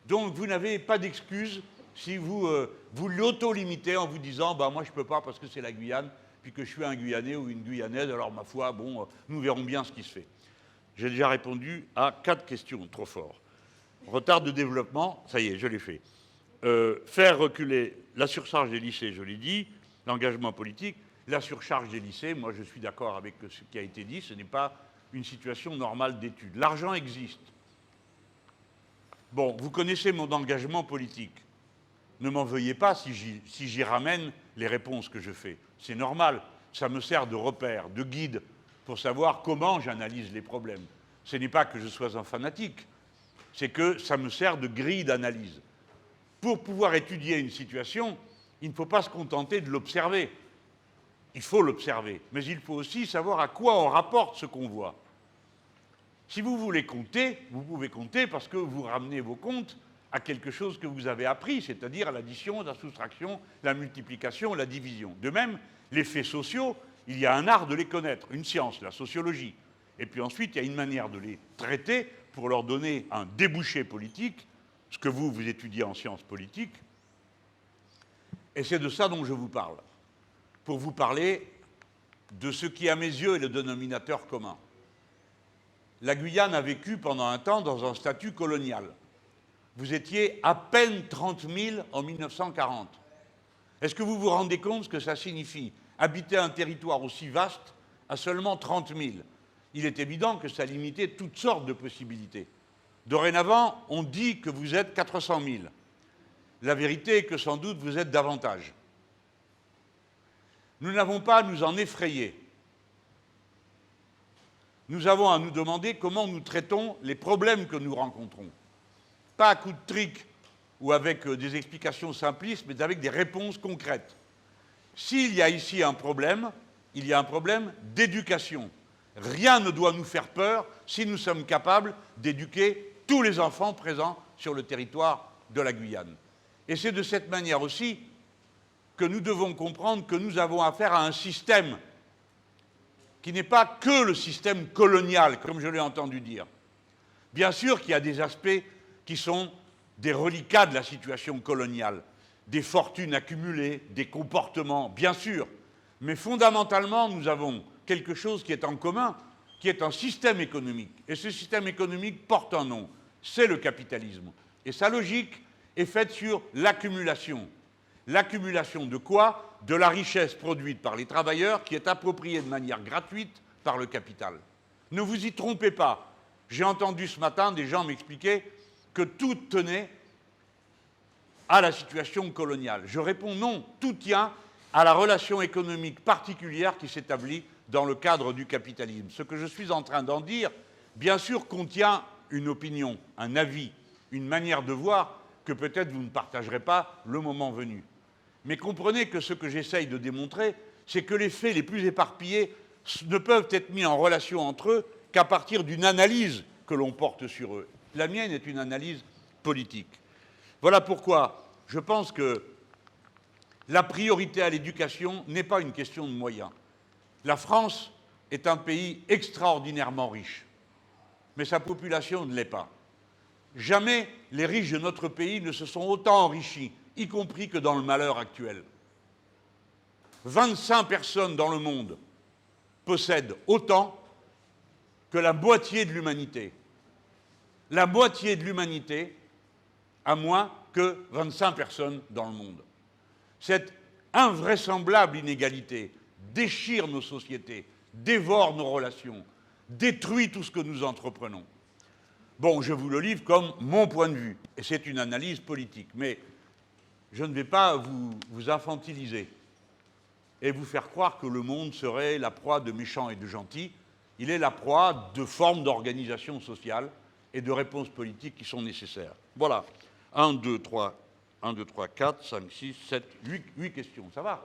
Donc, vous n'avez pas d'excuse si vous vous l'auto-limitez en vous disant bah, « moi, je ne peux pas parce que c'est la Guyane, puis que je suis un Guyanais ou une Guyanaise, alors ma foi, bon, nous verrons bien ce qui se fait. » J'ai déjà répondu à 4 questions, trop fort. Retard de développement, ça y est, je l'ai fait. faire reculer la surcharge des lycées, je l'ai dit, l'engagement politique, la surcharge des lycées, moi je suis d'accord avec ce qui a été dit, ce n'est pas une situation normale d'études. L'argent existe. Bon, vous connaissez mon engagement politique. Ne m'en veuillez pas si j'y ramène les réponses que je fais. C'est normal, ça me sert de repère, de guide, pour savoir comment j'analyse les problèmes. Ce n'est pas que je sois un fanatique, c'est que ça me sert de grille d'analyse. Pour pouvoir étudier une situation, il ne faut pas se contenter de l'observer. Il faut l'observer, mais il faut aussi savoir à quoi on rapporte ce qu'on voit. Si vous voulez compter, vous pouvez compter parce que vous ramenez vos comptes à quelque chose que vous avez appris, c'est-à-dire à l'addition, la soustraction, la multiplication, la division. De même, les faits sociaux, il y a un art de les connaître, une science, la sociologie. Et puis ensuite, il y a une manière de les traiter pour leur donner un débouché politique, ce que vous étudiez en sciences politiques. Et c'est de ça dont je vous parle, pour vous parler de ce qui, à mes yeux, est le dénominateur commun. La Guyane a vécu pendant un temps dans un statut colonial. Vous étiez à peine 30 000 en 1940. Est-ce que vous vous rendez compte ce que ça signifie, habiter un territoire aussi vaste à seulement 30 000? Il est évident que ça limitait toutes sortes de possibilités. Dorénavant, on dit que vous êtes 400 000. La vérité est que sans doute vous êtes davantage. Nous n'avons pas à nous en effrayer. Nous avons à nous demander comment nous traitons les problèmes que nous rencontrons. Pas à coup de trick ou avec des explications simplistes, mais avec des réponses concrètes. S'il y a ici un problème, il y a un problème d'éducation. Rien ne doit nous faire peur si nous sommes capables d'éduquer tous les enfants présents sur le territoire de la Guyane. Et c'est de cette manière aussi que nous devons comprendre que nous avons affaire à un système qui n'est pas que le système colonial, comme je l'ai entendu dire. Bien sûr qu'il y a des aspects qui sont des reliquats de la situation coloniale, des fortunes accumulées, des comportements, bien sûr. Mais fondamentalement, nous avons quelque chose qui est en commun, qui est un système économique. Et ce système économique porte un nom, c'est le capitalisme. Et sa logique est faite sur l'accumulation. L'accumulation de quoi? De la richesse produite par les travailleurs qui est appropriée de manière gratuite par le capital. Ne vous y trompez pas. J'ai entendu ce matin des gens m'expliquer que tout tenait à la situation coloniale. Je réponds non, tout tient à la relation économique particulière qui s'établit dans le cadre du capitalisme. Ce que je suis en train d'en dire, bien sûr, contient une opinion, un avis, une manière de voir que peut-être vous ne partagerez pas le moment venu. Mais comprenez que ce que j'essaye de démontrer, c'est que les faits les plus éparpillés ne peuvent être mis en relation entre eux qu'à partir d'une analyse que l'on porte sur eux. La mienne est une analyse politique. Voilà pourquoi je pense que la priorité à l'éducation n'est pas une question de moyens. La France est un pays extraordinairement riche, mais sa population ne l'est pas. Jamais les riches de notre pays ne se sont autant enrichis, y compris que dans le malheur actuel. 25 personnes dans le monde possèdent autant que la moitié de l'humanité. La moitié de l'humanité a moins que 25 personnes dans le monde. Cette invraisemblable inégalité déchire nos sociétés, dévore nos relations, détruit tout ce que nous entreprenons. Bon, je vous le livre comme mon point de vue, et c'est une analyse politique, mais je ne vais pas vous infantiliser et vous faire croire que le monde serait la proie de méchants et de gentils. Il est la proie de formes d'organisation sociale et de réponses politiques qui sont nécessaires. Voilà. 1, 2, 3, 4, 5, 6, 7, 8 questions. Ça va?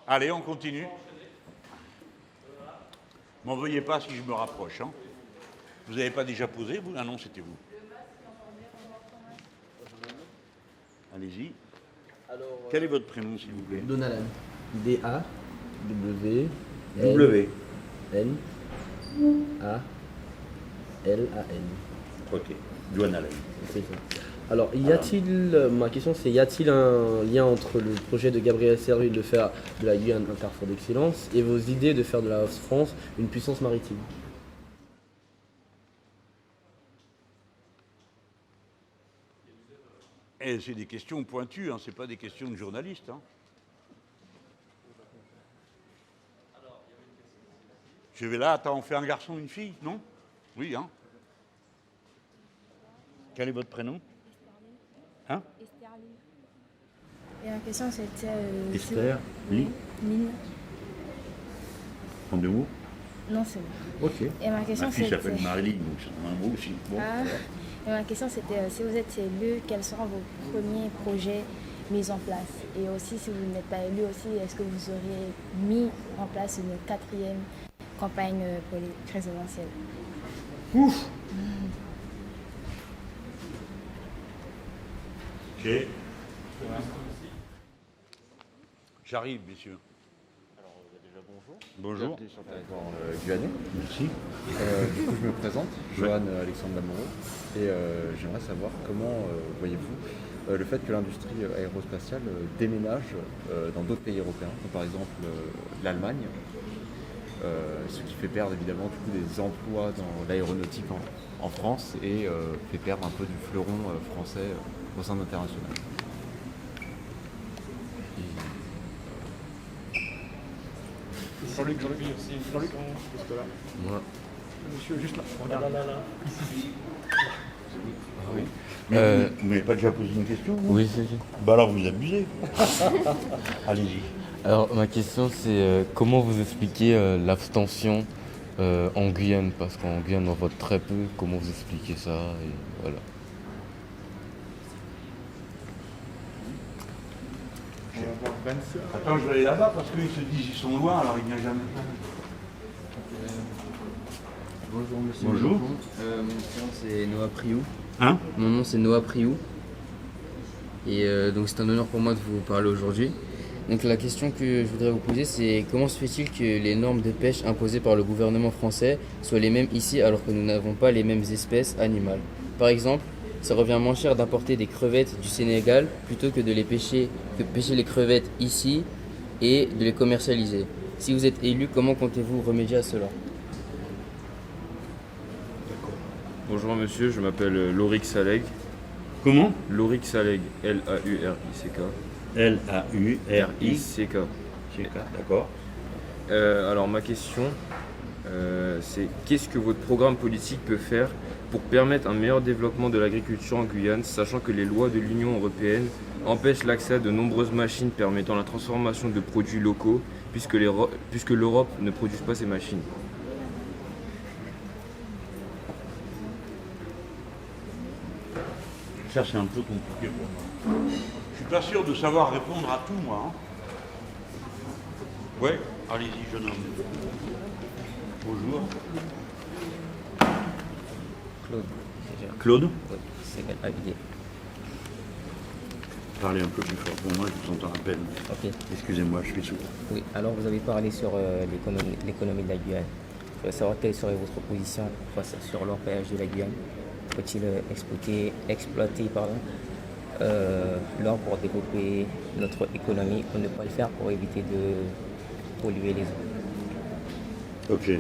Allez, on continue. M'en veuillez pas si je me rapproche. Hein. Vous n'avez pas déjà posé, vous? Ah non, c'était vous. Allez-y. Quel est votre prénom, s'il vous plaît? Donalan. D-A-W. W. N-A-L-A-N. Ok. Donalan. C'est ça. Alors, ma question c'est, y a-t-il un lien entre le projet de Gabriel Serville de faire de la Guyane un carrefour d'excellence et vos idées de faire de la France une puissance maritime? Et c'est des questions pointues, hein, ce n'est pas des questions de journalistes. Hein. Je vais là, attends, on fait un garçon, une fille, non? Oui, hein. Quel est votre prénom? Hein? Et ma question c'était... Esther, Lee, Mine. en deux mots. Non, c'est bon. Ok. Et ma question Ma fille c'était... s'appelle Marilyn, donc c'est un mot aussi. Bon. Ah. Et ma question c'était, si vous êtes élu, quels seront vos premiers projets mis en place? Et aussi, si vous n'êtes pas élu aussi, est-ce que vous auriez mis en place une 4e campagne présidentielle? Ouf. Ok. J'arrive, messieurs. Alors déjà bonjour. Bonjour. Bienvenue sur le territoire guyanais. Merci. Du coup je me présente, Johan Alexandre Lamoureux, et j'aimerais savoir comment voyez-vous le fait que l'industrie aérospatiale déménage dans d'autres pays européens, comme par exemple l'Allemagne, ce qui fait perdre évidemment du coup, des emplois dans l'aéronautique en France et fait perdre un peu du fleuron français au sein international. Jean-Luc, aussi. Jean-Luc, juste là. Moi. Monsieur, juste là. Regarde. Là. Ici. Ah oui. Mais vous n'avez pas déjà posé une question? Oui, c'est. Bah alors vous abusez. Allez-y. Alors ma question c'est comment vous expliquez l'abstention en Guyane? Parce qu'en Guyane on vote très peu, comment vous expliquez ça et voilà. Attends, je vais aller là-bas parce qu'ils se disent ils sont loin, alors il n'y a jamais. Bonjour monsieur. Bonjour. Mon nom c'est Noah Priou. Hein? Mon nom c'est Noah Priou. Et donc c'est un honneur pour moi de vous parler aujourd'hui. Donc la question que je voudrais vous poser c'est comment se fait-il que les normes de pêche imposées par le gouvernement français soient les mêmes ici alors que nous n'avons pas les mêmes espèces animales? Par exemple, ça revient moins cher d'importer des crevettes du Sénégal plutôt que de pêcher les crevettes ici et de les commercialiser. Si vous êtes élu, comment comptez-vous remédier à cela? Bonjour monsieur, je m'appelle Lorik Saleg. Comment? Lorik Saleg, L-A-U-R-I-C-K. L-A-U-R-I-C-K. D'accord. Alors ma question, c'est qu'est-ce que votre programme politique peut faire pour permettre un meilleur développement de l'agriculture en Guyane, sachant que les lois de l'Union européenne empêchent l'accès à de nombreuses machines permettant la transformation de produits locaux, puisque l'Europe ne produit pas ces machines. Ça, c'est un peu compliqué pour moi. Je suis pas sûr de savoir répondre à tout, moi. Hein. Ouais, allez-y, jeune homme. Bonjour. Claude. Claude? Oui, c'est habillé. Parlez un peu plus fort pour moi, je vous entends à peine. Ok. Excusez-moi, je suis sourd. Oui, alors vous avez parlé sur l'économie de la Guyane. Je voudrais savoir quelle serait votre position face sur l'orpaillage de la Guyane. Faut-il exploiter l'or pour développer notre économie ou ne pas le faire pour éviter de polluer les eaux? Ok.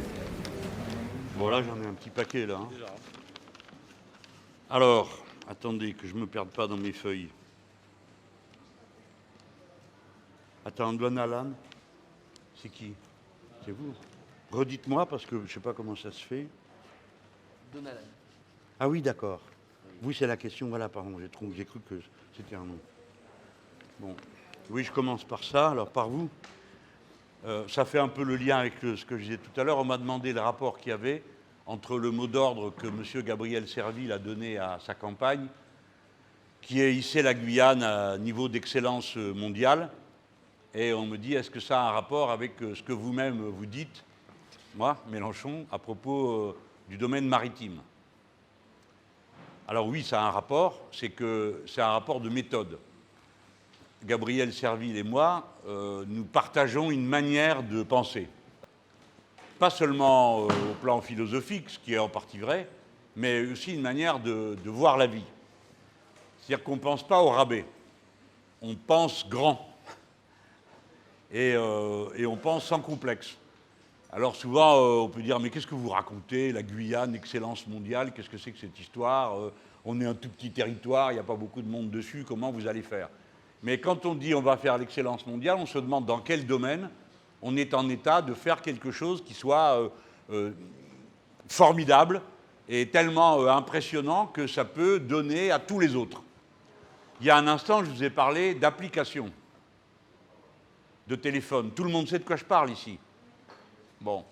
Bon, là, j'en ai un petit paquet, là. Hein. Alors, attendez, que je ne me perde pas dans mes feuilles. Attends, Alan, c'est qui? C'est vous? Redites-moi, parce que je ne sais pas comment ça se fait. Donalan. Ah oui, d'accord. Vous, c'est la question, voilà, pardon, j'ai cru que c'était un nom. Bon, oui, je commence par ça, alors par vous. Ça fait un peu le lien avec ce que je disais tout à l'heure. On m'a demandé le rapport qu'il y avait entre le mot d'ordre que M. Gabriel Serville a donné à sa campagne, qui est hisser la Guyane à niveau d'excellence mondiale. Et on me dit, est-ce que ça a un rapport avec ce que vous-même vous dites, moi, Mélenchon, à propos du domaine maritime? Alors oui, ça a un rapport, c'est un rapport de méthode. Gabriel Serville et moi, nous partageons une manière de penser. Pas seulement au plan philosophique, ce qui est en partie vrai, mais aussi une manière de voir la vie. C'est-à-dire qu'on ne pense pas au rabais, on pense grand. Et on pense sans complexe. Alors souvent, on peut dire, mais qu'est-ce que vous racontez? La Guyane, excellence mondiale, qu'est-ce que c'est que cette histoire? On est un tout petit territoire, il n'y a pas beaucoup de monde dessus, comment vous allez faire? Mais quand on dit on va faire l'excellence mondiale, on se demande dans quel domaine on est en état de faire quelque chose qui soit formidable et tellement impressionnant que ça peut donner à tous les autres. Il y a un instant, je vous ai parlé d'applications de téléphone. Tout le monde sait de quoi je parle ici. Bon.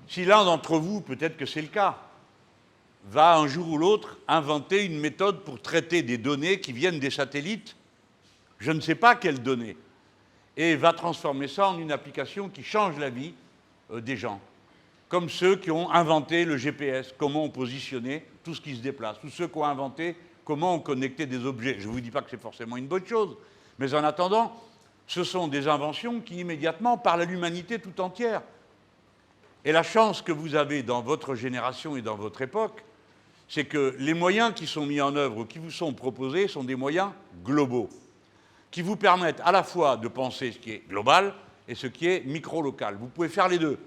Si l'un d'entre vous, peut-être que c'est le cas, va un jour ou l'autre inventer une méthode pour traiter des données qui viennent des satellites, je ne sais pas quelles données, et va transformer ça en une application qui change la vie des gens. Comme ceux qui ont inventé le GPS, comment on positionnait tout ce qui se déplace, ou ceux qui ont inventé comment on connectait des objets. Je ne vous dis pas que c'est forcément une bonne chose, mais en attendant, ce sont des inventions qui immédiatement parlent à l'humanité tout entière. Et la chance que vous avez dans votre génération et dans votre époque, c'est que les moyens qui sont mis en œuvre ou qui vous sont proposés sont des moyens globaux, qui vous permettent à la fois de penser ce qui est global et ce qui est micro-local. Vous pouvez faire les deux.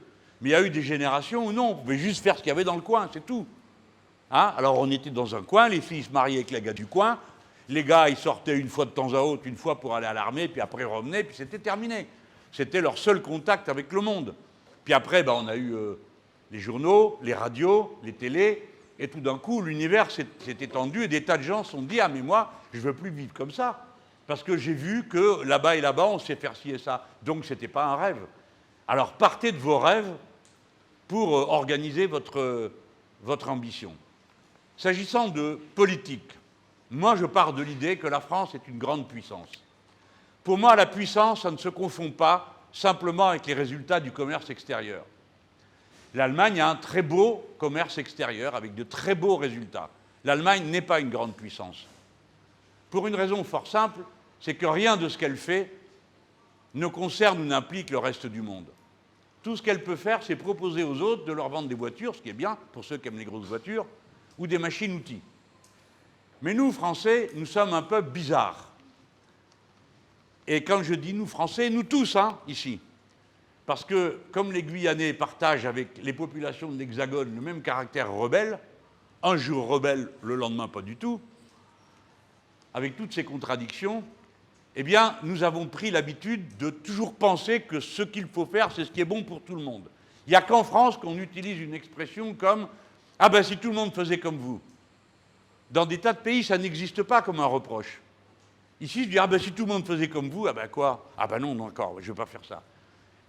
Mais il y a eu des générations où non, on pouvait juste faire ce qu'il y avait dans le coin, c'est tout. Hein? Alors on était dans un coin, les filles se mariaient avec les gars du coin, les gars ils sortaient une fois de temps à autre, une fois pour aller à l'armée, puis après ils revenaient, puis c'était terminé. C'était leur seul contact avec le monde. Puis après, on a eu les journaux, les radios, les télés, et tout d'un coup, l'univers s'est étendu et des tas de gens se sont dit « Ah, mais moi, je ne veux plus vivre comme ça, parce que j'ai vu que là-bas et là-bas, on sait faire ci et ça. » Donc, ce n'était pas un rêve. Alors, partez de vos rêves pour organiser votre ambition. S'agissant de politique, moi, je pars de l'idée que la France est une grande puissance. Pour moi, la puissance, ça ne se confond pas simplement avec les résultats du commerce extérieur. L'Allemagne a un très beau commerce extérieur avec de très beaux résultats. L'Allemagne n'est pas une grande puissance. Pour une raison fort simple, c'est que rien de ce qu'elle fait ne concerne ou n'implique le reste du monde. Tout ce qu'elle peut faire, c'est proposer aux autres de leur vendre des voitures, ce qui est bien pour ceux qui aiment les grosses voitures, ou des machines-outils. Mais nous, Français, nous sommes un peuple bizarre. Et quand je dis nous, Français, nous tous, ici. Parce que, comme les Guyanais partagent avec les populations de l'Hexagone le même caractère rebelle, un jour rebelle, le lendemain pas du tout, avec toutes ces contradictions, eh bien, nous avons pris l'habitude de toujours penser que ce qu'il faut faire, c'est ce qui est bon pour tout le monde. Il n'y a qu'en France qu'on utilise une expression comme « Ah ben, si tout le monde faisait comme vous ». Dans des tas de pays, ça n'existe pas comme un reproche. Ici, je dis « Ah ben, si tout le monde faisait comme vous, ah ben quoi? Ah ben non, encore, je ne veux pas faire ça ».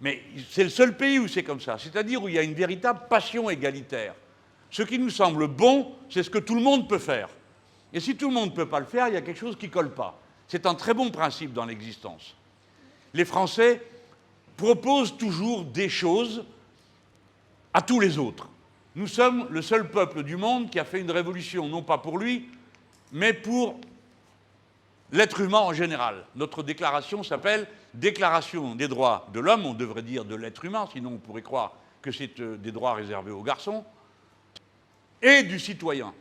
Mais c'est le seul pays où c'est comme ça, c'est-à-dire où il y a une véritable passion égalitaire. Ce qui nous semble bon, c'est ce que tout le monde peut faire. Et si tout le monde ne peut pas le faire, il y a quelque chose qui ne colle pas. C'est un très bon principe dans l'existence. Les Français proposent toujours des choses à tous les autres. Nous sommes le seul peuple du monde qui a fait une révolution, non pas pour lui, mais pour l'être humain en général. Notre déclaration s'appelle « Déclaration des droits de l'homme », on devrait dire de l'être humain, sinon on pourrait croire que c'est des droits réservés aux garçons, et du citoyen.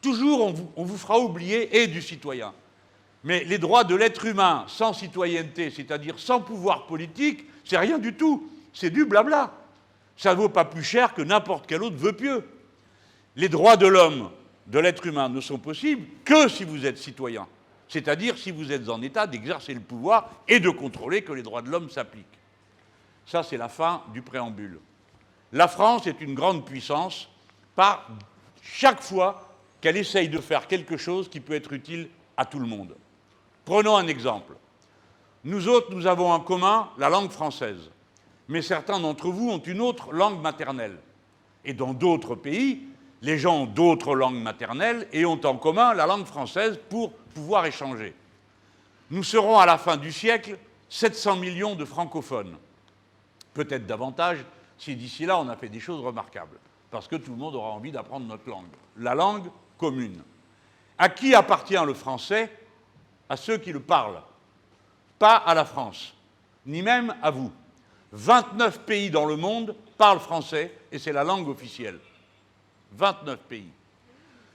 Toujours, on vous fera oublier « et du citoyen ». Mais les droits de l'être humain sans citoyenneté, c'est-à-dire sans pouvoir politique, c'est rien du tout, c'est du blabla. Ça ne vaut pas plus cher que n'importe quel autre vœu pieux. Les droits de l'homme, de l'être humain, ne sont possibles que si vous êtes citoyen. C'est-à-dire si vous êtes en état d'exercer le pouvoir et de contrôler que les droits de l'homme s'appliquent. Ça, c'est la fin du préambule. La France est une grande puissance par chaque fois qu'elle essaye de faire quelque chose qui peut être utile à tout le monde. Prenons un exemple. Nous autres, nous avons en commun la langue française, mais certains d'entre vous ont une autre langue maternelle. Et dans d'autres pays, les gens ont d'autres langues maternelles et ont en commun la langue française pour pouvoir échanger. Nous serons à la fin du siècle 700 millions de francophones. Peut-être davantage si d'ici là on a fait des choses remarquables, parce que tout le monde aura envie d'apprendre notre langue. La langue commune. À qui appartient le français? À ceux qui le parlent. Pas à la France, ni même à vous. 29 pays dans le monde parlent français et c'est la langue officielle. 29 pays.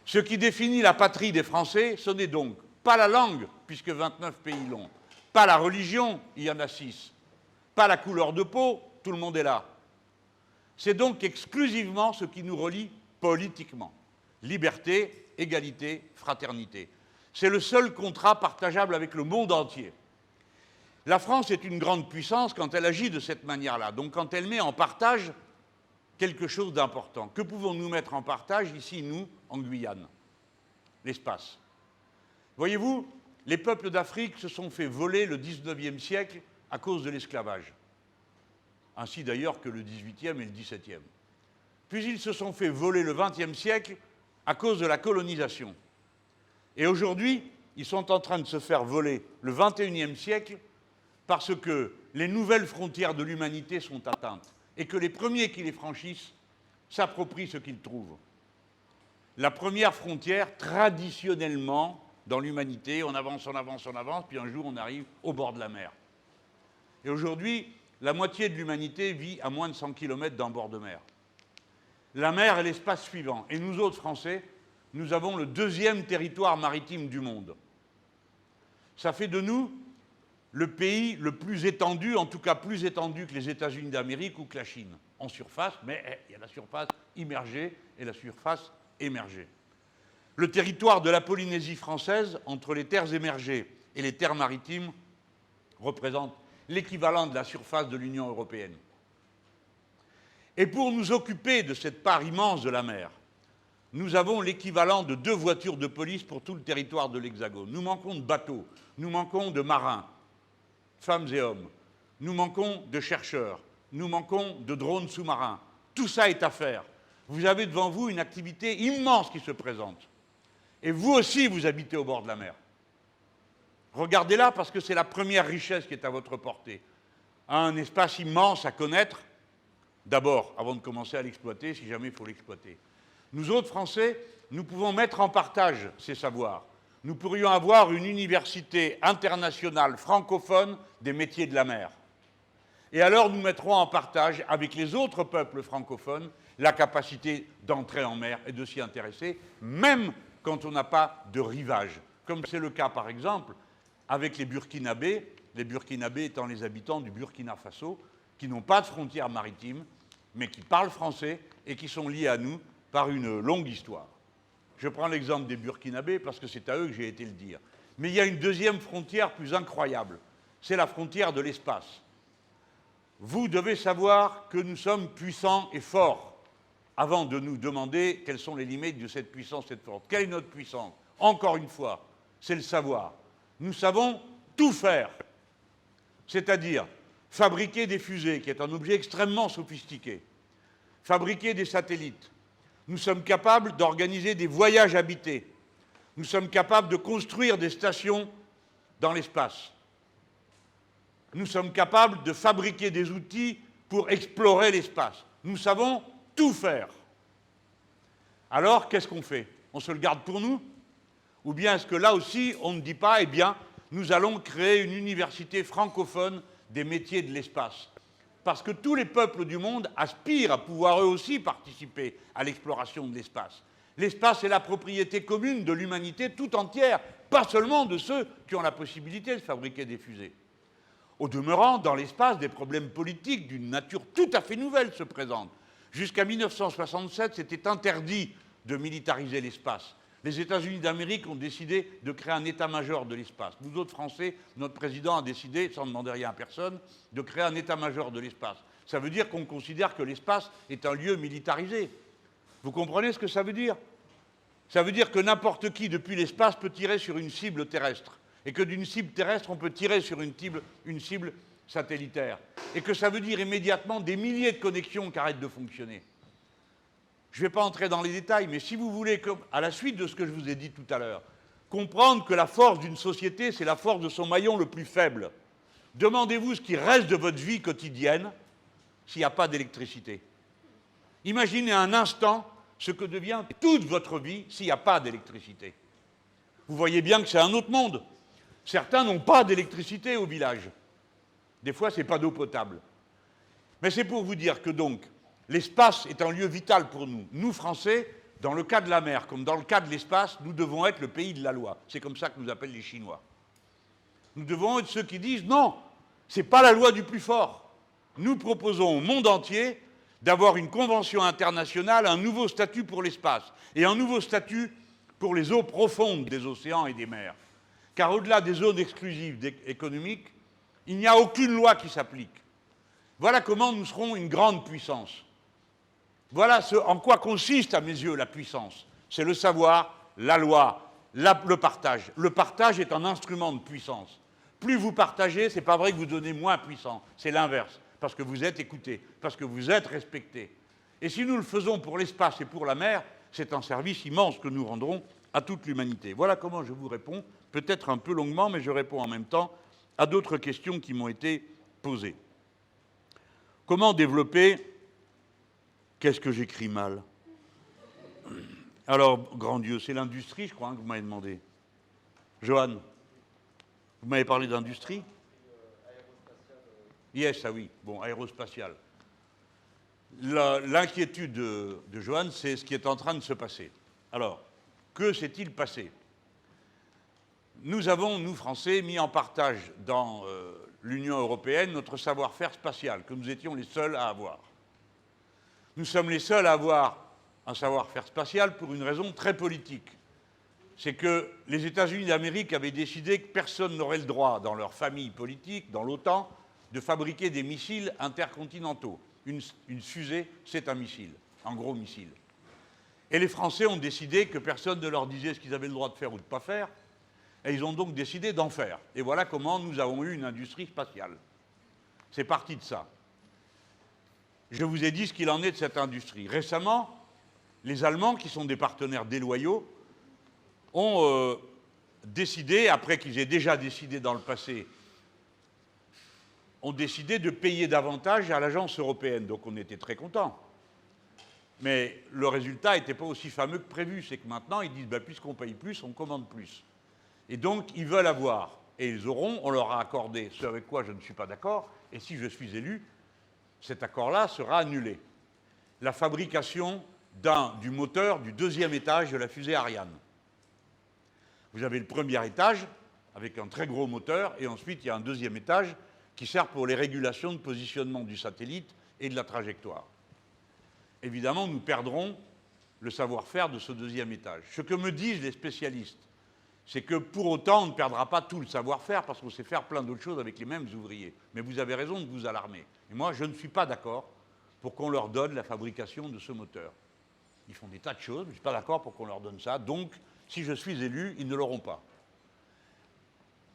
Ce qui définit la patrie des Français, ce n'est donc pas la langue, puisque 29 pays l'ont, pas la religion, il y en a 6, pas la couleur de peau, tout le monde est là. C'est donc exclusivement ce qui nous relie politiquement. Liberté, égalité, fraternité. C'est le seul contrat partageable avec le monde entier. La France est une grande puissance quand elle agit de cette manière-là, donc quand elle met en partage quelque chose d'important. Que pouvons-nous mettre en partage ici, nous, en Guyane? L'espace. Voyez-vous, les peuples d'Afrique se sont fait voler le 19e siècle à cause de l'esclavage. Ainsi d'ailleurs que le 18e et le 17e. Puis ils se sont fait voler le 20e siècle à cause de la colonisation. Et aujourd'hui, ils sont en train de se faire voler le 21e siècle parce que les nouvelles frontières de l'humanité sont atteintes et que les premiers qui les franchissent s'approprient ce qu'ils trouvent. La première frontière, traditionnellement, dans l'humanité, on avance, puis un jour on arrive au bord de la mer. Et aujourd'hui, la moitié de l'humanité vit à moins de 100 km d'un bord de mer. La mer est l'espace suivant. Et nous autres Français, nous avons le 2e territoire maritime du monde. Ça fait de nous le pays le plus étendu, en tout cas plus étendu que les États-Unis d'Amérique ou que la Chine, en surface, mais il y a la surface immergée et la surface émergée. Le territoire de la Polynésie française, entre les terres émergées et les terres maritimes, représente l'équivalent de la surface de l'Union européenne. Et pour nous occuper de cette part immense de la mer, nous avons l'équivalent de 2 voitures de police pour tout le territoire de l'Hexagone. Nous manquons de bateaux, nous manquons de marins, femmes et hommes, nous manquons de chercheurs, nous manquons de drones sous-marins. Tout ça est à faire. Vous avez devant vous une activité immense qui se présente. Et vous aussi, vous habitez au bord de la mer. Regardez-la parce que c'est la première richesse qui est à votre portée. Un espace immense à connaître, d'abord, avant de commencer à l'exploiter, si jamais il faut l'exploiter. Nous autres Français, nous pouvons mettre en partage ces savoirs. Nous pourrions avoir une université internationale francophone des métiers de la mer. Et alors nous mettrons en partage avec les autres peuples francophones la capacité d'entrer en mer et de s'y intéresser, même quand on n'a pas de rivage. Comme c'est le cas, par exemple, avec les Burkinabés étant les habitants du Burkina Faso, qui n'ont pas de frontières maritimes, mais qui parlent français et qui sont liés à nous par une longue histoire. Je prends l'exemple des Burkinabés parce que c'est à eux que j'ai été le dire. Mais il y a une deuxième frontière plus incroyable, c'est la frontière de l'espace. Vous devez savoir que nous sommes puissants et forts avant de nous demander quelles sont les limites de cette puissance, cette force. Quelle est notre puissance? Encore une fois, c'est le savoir. Nous savons tout faire, c'est-à-dire fabriquer des fusées, qui est un objet extrêmement sophistiqué, fabriquer des satellites. Nous sommes capables d'organiser des voyages habités. Nous sommes capables de construire des stations dans l'espace. Nous sommes capables de fabriquer des outils pour explorer l'espace. Nous savons tout faire. Alors, qu'est-ce qu'on fait? On se le garde pour nous? Ou bien est-ce que là aussi, on ne dit pas, eh bien, nous allons créer une université francophone des métiers de l'espace? Parce que tous les peuples du monde aspirent à pouvoir eux aussi participer à l'exploration de l'espace. L'espace est la propriété commune de l'humanité tout entière, pas seulement de ceux qui ont la possibilité de fabriquer des fusées. Au demeurant, dans l'espace, des problèmes politiques d'une nature tout à fait nouvelle se présentent. Jusqu'à 1967, c'était interdit de militariser l'espace. Les États-Unis d'Amérique ont décidé de créer un état-major de l'espace. Nous autres Français, notre président a décidé, sans demander rien à personne, de créer un état-major de l'espace. Ça veut dire qu'on considère que l'espace est un lieu militarisé. Vous comprenez ce que ça veut dire? Ça veut dire que n'importe qui, depuis l'espace, peut tirer sur une cible terrestre. Et que d'une cible terrestre, on peut tirer sur une cible satellitaire. Et que ça veut dire immédiatement des milliers de connexions qui arrêtent de fonctionner. Je ne vais pas entrer dans les détails, mais si vous voulez, à la suite de ce que je vous ai dit tout à l'heure, comprendre que la force d'une société, c'est la force de son maillon le plus faible, demandez-vous ce qui reste de votre vie quotidienne s'il n'y a pas d'électricité. Imaginez un instant ce que devient toute votre vie s'il n'y a pas d'électricité. Vous voyez bien que c'est un autre monde. Certains n'ont pas d'électricité au village. Des fois, ce n'est pas d'eau potable. Mais c'est pour vous dire que donc, l'espace est un lieu vital pour nous. Nous, Français, dans le cas de la mer, comme dans le cas de l'espace, nous devons être le pays de la loi. C'est comme ça que nous appellent les Chinois. Nous devons être ceux qui disent non, ce n'est pas la loi du plus fort. nous proposons au monde entier d'avoir une convention internationale, un nouveau statut pour l'espace et un nouveau statut pour les eaux profondes des océans et des mers. Car au-delà des zones exclusives économiques, il n'y a aucune loi qui s'applique. Voilà comment nous serons une grande puissance. Voilà en quoi consiste, à mes yeux, la puissance. C'est le savoir, la loi, le partage. Le partage est un instrument de puissance. Plus vous partagez, ce n'est pas vrai que vous devenez moins puissant, c'est l'inverse, parce que vous êtes écouté, parce que vous êtes respecté. Et si nous le faisons pour l'espace et pour la mer, c'est un service immense que nous rendrons à toute l'humanité. Voilà comment je vous réponds, peut-être un peu longuement, mais je réponds en même temps à d'autres questions qui m'ont été posées. Comment développer... Qu'est-ce que j'écris mal? Alors, grand Dieu, c'est l'industrie, je crois, que vous m'avez demandé. Johan, vous m'avez parlé d'industrie? Yes, ah oui, bon, aérospatiale. L'inquiétude de Johan, c'est ce qui est en train de se passer. Alors, que s'est-il passé? Nous avons, nous Français, mis en partage dans l'Union européenne notre savoir-faire spatial, que nous étions les seuls à avoir. Nous sommes les seuls à avoir un savoir-faire spatial pour une raison très politique. C'est que les États-Unis d'Amérique avaient décidé que personne n'aurait le droit, dans leur famille politique, dans l'OTAN, de fabriquer des missiles intercontinentaux. Une fusée, c'est un missile, un gros missile. Et les Français ont décidé que personne ne leur disait ce qu'ils avaient le droit de faire ou de ne pas faire, et ils ont donc décidé d'en faire. Et voilà comment nous avons eu une industrie spatiale. C'est parti de ça. Je vous ai dit ce qu'il en est de cette industrie. Récemment, les Allemands, qui sont des partenaires déloyaux, ont décidé, après qu'ils aient déjà décidé dans le passé, ont décidé de payer davantage à l'agence européenne. Donc on était très contents. Mais le résultat n'était pas aussi fameux que prévu. C'est que maintenant, ils disent, puisqu'on paye plus, on commande plus. Et donc, ils veulent avoir, et ils auront, on leur a accordé ce avec quoi je ne suis pas d'accord, et si je suis élu, cet accord-là sera annulé. La fabrication du moteur du deuxième étage de la fusée Ariane. Vous avez le premier étage, avec un très gros moteur, et ensuite il y a un deuxième étage qui sert pour les régulations de positionnement du satellite et de la trajectoire. Évidemment, nous perdrons le savoir-faire de ce deuxième étage. Ce que me disent les spécialistes, c'est que pour autant, on ne perdra pas tout le savoir-faire parce qu'on sait faire plein d'autres choses avec les mêmes ouvriers. Mais vous avez raison de vous alarmer. Et moi, je ne suis pas d'accord pour qu'on leur donne la fabrication de ce moteur. Ils font des tas de choses, mais je ne suis pas d'accord pour qu'on leur donne ça. Donc, si je suis élu, ils ne l'auront pas.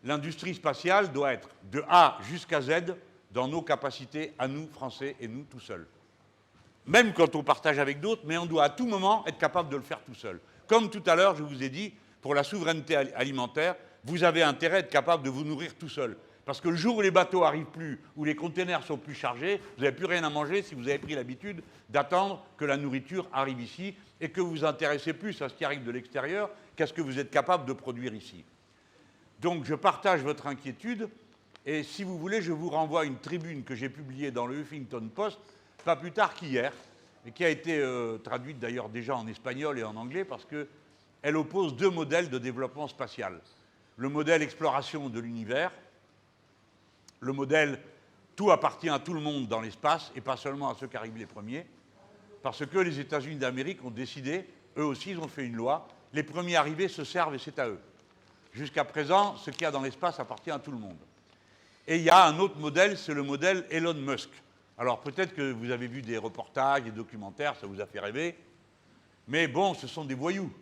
L'industrie spatiale doit être de A jusqu'à Z dans nos capacités à nous, Français, et nous tout seuls. Même quand on partage avec d'autres, mais on doit à tout moment être capable de le faire tout seul. Comme tout à l'heure, je vous ai dit, pour la souveraineté alimentaire, vous avez intérêt à être capable de vous nourrir tout seul. Parce que le jour où les bateaux n'arrivent plus, où les containers sont plus chargés, vous n'avez plus rien à manger si vous avez pris l'habitude d'attendre que la nourriture arrive ici et que vous vous intéressez plus à ce qui arrive de l'extérieur qu'à ce que vous êtes capable de produire ici. Donc je partage votre inquiétude et si vous voulez, je vous renvoie à une tribune que j'ai publiée dans le Huffington Post, pas plus tard qu'hier, et qui a été traduite d'ailleurs déjà en espagnol et en anglais parce qu'elle oppose deux modèles de développement spatial. Le modèle exploration de l'univers, le modèle tout appartient à tout le monde dans l'espace et pas seulement à ceux qui arrivent les premiers, parce que les États-Unis d'Amérique ont décidé, eux aussi ils ont fait une loi, les premiers arrivés se servent et c'est à eux. Jusqu'à présent, ce qu'il y a dans l'espace appartient à tout le monde. Et il y a un autre modèle, c'est le modèle Elon Musk. Alors peut-être que vous avez vu des reportages, des documentaires, ça vous a fait rêver, mais bon, ce sont des voyous.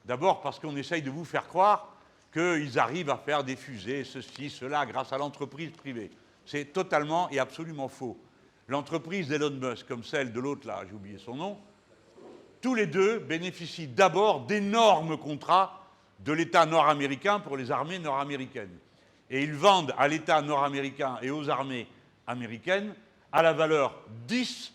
D'abord parce qu'on essaye de vous faire croire qu'ils arrivent à faire des fusées, ceci, cela, grâce à l'entreprise privée. C'est totalement et absolument faux. L'entreprise d'Elon Musk, comme celle de l'autre là, j'ai oublié son nom, tous les deux bénéficient d'abord d'énormes contrats de l'État nord-américain pour les armées nord-américaines. Et ils vendent à l'État nord-américain et aux armées américaines à la valeur 10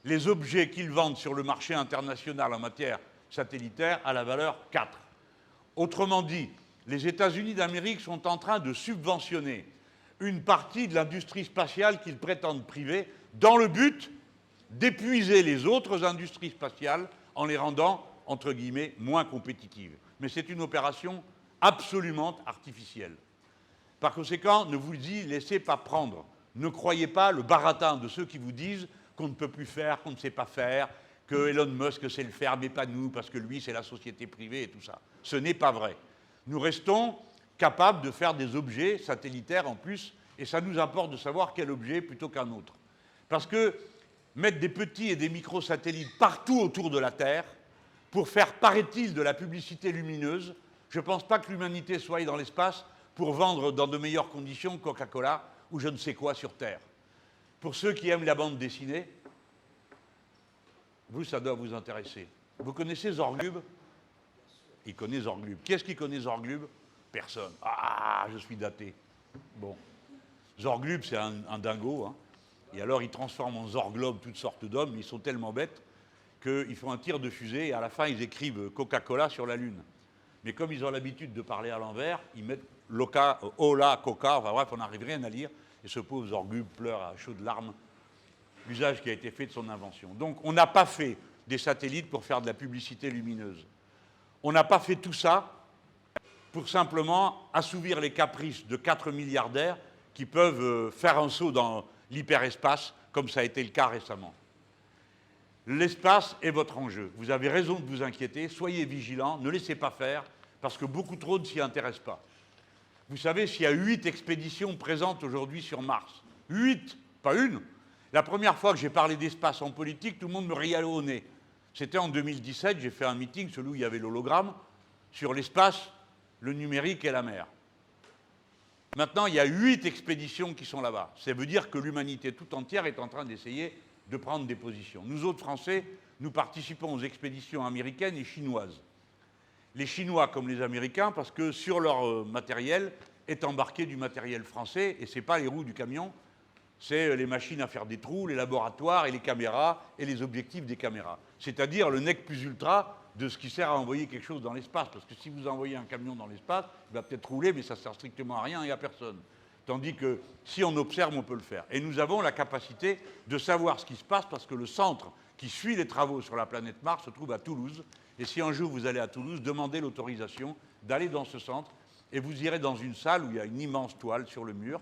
les objets qu'ils vendent sur le marché international en matière satellitaire à la valeur 4. Autrement dit, les États-Unis d'Amérique sont en train de subventionner une partie de l'industrie spatiale qu'ils prétendent privée dans le but d'épuiser les autres industries spatiales en les rendant, entre guillemets, moins compétitives. Mais c'est une opération absolument artificielle. Par conséquent, ne vous y laissez pas prendre. Ne croyez pas le baratin de ceux qui vous disent qu'on ne peut plus faire, qu'on ne sait pas faire, que Elon Musk sait le faire, mais pas nous, parce que lui, c'est la société privée et tout ça. Ce n'est pas vrai. Nous restons capables de faire des objets satellitaires en plus, et ça nous importe de savoir quel objet plutôt qu'un autre. Parce que mettre des petits et des microsatellites partout autour de la Terre, pour faire, paraît-il, de la publicité lumineuse, je ne pense pas que l'humanité soit dans l'espace pour vendre dans de meilleures conditions Coca-Cola ou je ne sais quoi sur Terre. Pour ceux qui aiment la bande dessinée, vous, ça doit vous intéresser. Vous connaissez Zorglub? Il connaît Zorglub. Qui est-ce qui connaît Zorglub? Personne. Ah, je suis daté. Bon. Zorglub, c'est un dingo, hein. Et alors, ils transforment en Zorglobe toutes sortes d'hommes. Ils sont tellement bêtes qu'ils font un tir de fusée et à la fin, ils écrivent Coca-Cola sur la Lune. Mais comme ils ont l'habitude de parler à l'envers, ils mettent Loca, Ola, Coca, enfin bref, on n'arrive rien à lire. Et ce pauvre Zorglub pleure à chaudes larmes l'usage qui a été fait de son invention. Donc, on n'a pas fait des satellites pour faire de la publicité lumineuse. On n'a pas fait tout ça pour simplement assouvir les caprices de 4 milliardaires qui peuvent faire un saut dans l'hyperespace, comme ça a été le cas récemment. L'espace est votre enjeu. Vous avez raison de vous inquiéter, soyez vigilants, ne laissez pas faire, parce que beaucoup trop ne s'y intéressent pas. Vous savez, s'il y a 8 expéditions présentes aujourd'hui sur Mars, 8, pas une. La première fois que j'ai parlé d'espace en politique, tout le monde me riait au nez. C'était en 2017, j'ai fait un meeting, celui où il y avait l'hologramme, sur l'espace, le numérique et la mer. Maintenant, il y a 8 expéditions qui sont là-bas. Ça veut dire que l'humanité tout entière est en train d'essayer de prendre des positions. Nous autres Français, nous participons aux expéditions américaines et chinoises. Les Chinois comme les Américains, parce que sur leur matériel est embarqué du matériel français, et ce n'est pas les roues du camion, c'est les machines à faire des trous, les laboratoires et les caméras et les objectifs des caméras. C'est-à-dire le nec plus ultra de ce qui sert à envoyer quelque chose dans l'espace. Parce que si vous envoyez un camion dans l'espace, il va peut-être rouler, mais ça ne sert strictement à rien et à personne. Tandis que si on observe, on peut le faire. Et nous avons la capacité de savoir ce qui se passe parce que le centre qui suit les travaux sur la planète Mars se trouve à Toulouse. Et si un jour vous allez à Toulouse, demandez l'autorisation d'aller dans ce centre et vous irez dans une salle où il y a une immense toile sur le mur.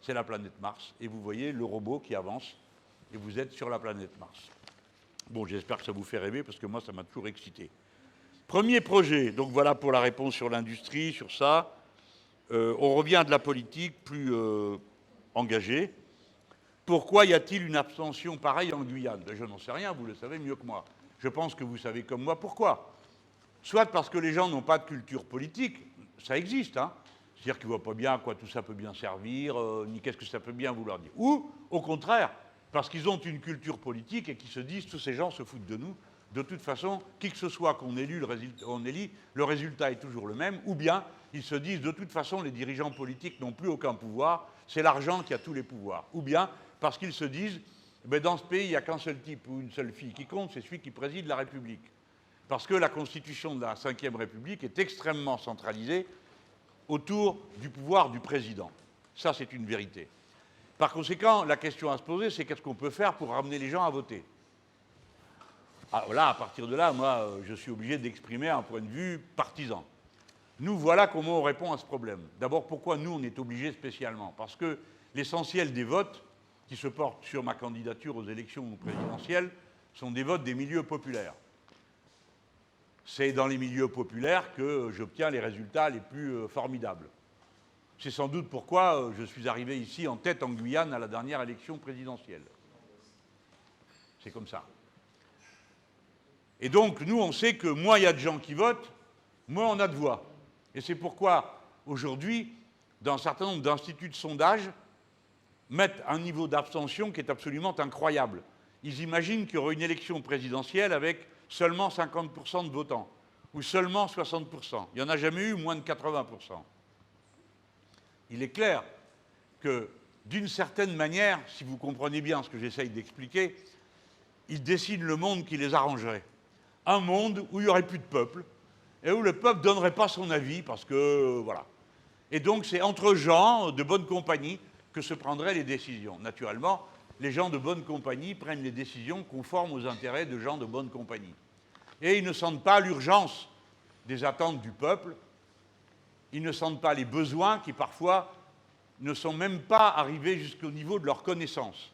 C'est la planète Mars. Et vous voyez le robot qui avance et vous êtes sur la planète Mars. Bon, j'espère que ça vous fait rêver parce que moi, ça m'a toujours excité. Premier projet, donc voilà pour la réponse sur l'industrie, sur ça. On revient à de la politique plus engagée. Pourquoi y a-t-il une abstention pareille en Guyane? Je n'en sais rien, vous le savez mieux que moi. Je pense que vous savez comme moi pourquoi. Soit parce que les gens n'ont pas de culture politique, ça existe, hein. C'est-à-dire qu'ils ne voient pas bien à quoi tout ça peut bien servir, ni qu'est-ce que ça peut bien vouloir dire. Ou, au contraire, parce qu'ils ont une culture politique et qu'ils se disent tous ces gens se foutent de nous. De toute façon, qui que ce soit qu'on élit, le résultat est toujours le même. Ou bien, ils se disent de toute façon, les dirigeants politiques n'ont plus aucun pouvoir, c'est l'argent qui a tous les pouvoirs. Ou bien, parce qu'ils se disent, dans ce pays, il n'y a qu'un seul type ou une seule fille qui compte, c'est celui qui préside la République. Parce que la constitution de la Ve République est extrêmement centralisée autour du pouvoir du président. Ça, c'est une vérité. Par conséquent, la question à se poser, c'est qu'est-ce qu'on peut faire pour ramener les gens à voter? Alors là, à partir de là, moi, je suis obligé d'exprimer un point de vue partisan. Nous, voilà comment on répond à ce problème. D'abord, pourquoi nous, on est obligés spécialement? Parce que l'essentiel des votes qui se portent sur ma candidature aux élections présidentielles sont des votes des milieux populaires. C'est dans les milieux populaires que j'obtiens les résultats les plus formidables. C'est sans doute pourquoi je suis arrivé ici en tête en Guyane à la dernière élection présidentielle. C'est comme ça. Et donc, nous, on sait que moins il y a de gens qui votent, moins on a de voix. Et c'est pourquoi, aujourd'hui, dans un certain nombre d'instituts de sondage, mettent un niveau d'abstention qui est absolument incroyable. Ils imaginent qu'il y aura une élection présidentielle avec seulement 50% de votants, ou seulement 60%. Il n'y en a jamais eu moins de 80%. Il est clair que, d'une certaine manière, si vous comprenez bien ce que j'essaye d'expliquer, ils dessinent le monde qui les arrangerait. Un monde où il n'y aurait plus de peuple, et où le peuple ne donnerait pas son avis, parce que, voilà. Et donc, c'est entre gens de bonne compagnie que se prendraient les décisions. Naturellement, les gens de bonne compagnie prennent les décisions conformes aux intérêts de gens de bonne compagnie. Et ils ne sentent pas l'urgence des attentes du peuple, ils ne sentent pas les besoins qui, parfois, ne sont même pas arrivés jusqu'au niveau de leur connaissance.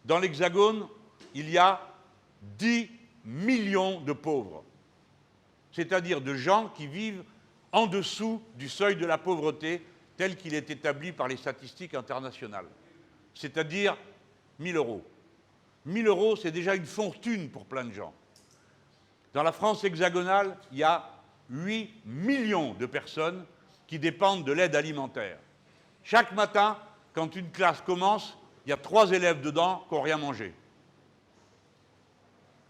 Dans l'Hexagone, il y a 10 millions de pauvres, c'est-à-dire de gens qui vivent en dessous du seuil de la pauvreté tel qu'il est établi par les statistiques internationales, c'est-à-dire 1 000 €. 1 000 €, c'est déjà une fortune pour plein de gens. Dans la France hexagonale, il y a 8 millions de personnes qui dépendent de l'aide alimentaire. Chaque matin, quand une classe commence, il y a 3 élèves dedans qui n'ont rien mangé.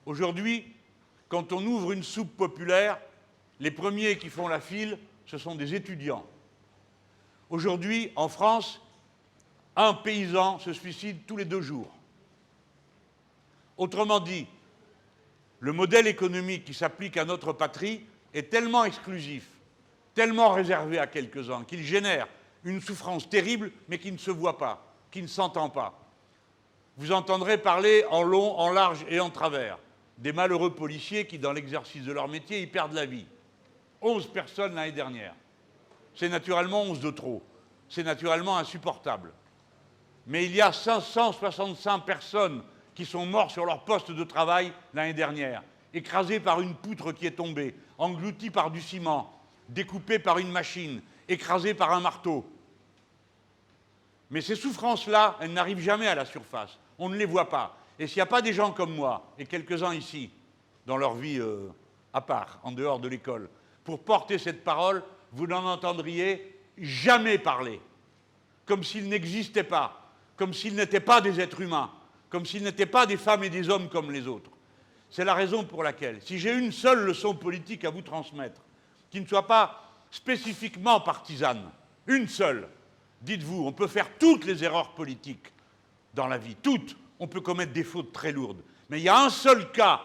Aujourd'hui, quand on ouvre une soupe populaire, les premiers qui font la file, ce sont des étudiants. Aujourd'hui, en France, un paysan se suicide tous les 2 jours. Autrement dit, le modèle économique qui s'applique à notre patrie est tellement exclusif, tellement réservé à quelques-uns, qu'il génère une souffrance terrible, mais qui ne se voit pas, qui ne s'entend pas. Vous entendrez parler en long, en large et en travers des malheureux policiers qui, dans l'exercice de leur métier, y perdent la vie. 11 personnes l'année dernière. C'est naturellement 11 de trop. C'est naturellement insupportable. Mais il y a 565 personnes qui sont mortes sur leur poste de travail l'année dernière, écrasées par une poutre qui est tombée, englouties par du ciment, découpées par une machine, écrasées par un marteau. Mais ces souffrances-là, elles n'arrivent jamais à la surface. On ne les voit pas. Et s'il n'y a pas des gens comme moi, et quelques-uns ici, dans leur vie à part, en dehors de l'école, pour porter cette parole, vous n'en entendriez jamais parler. Comme s'ils n'existaient pas, comme s'ils n'étaient pas des êtres humains, comme s'ils n'étaient pas des femmes et des hommes comme les autres. C'est la raison pour laquelle, si j'ai une seule leçon politique à vous transmettre, qui ne soit pas spécifiquement partisane, une seule, dites-vous, on peut faire toutes les erreurs politiques dans la vie, toutes. On peut commettre des fautes très lourdes. Mais il y a un seul cas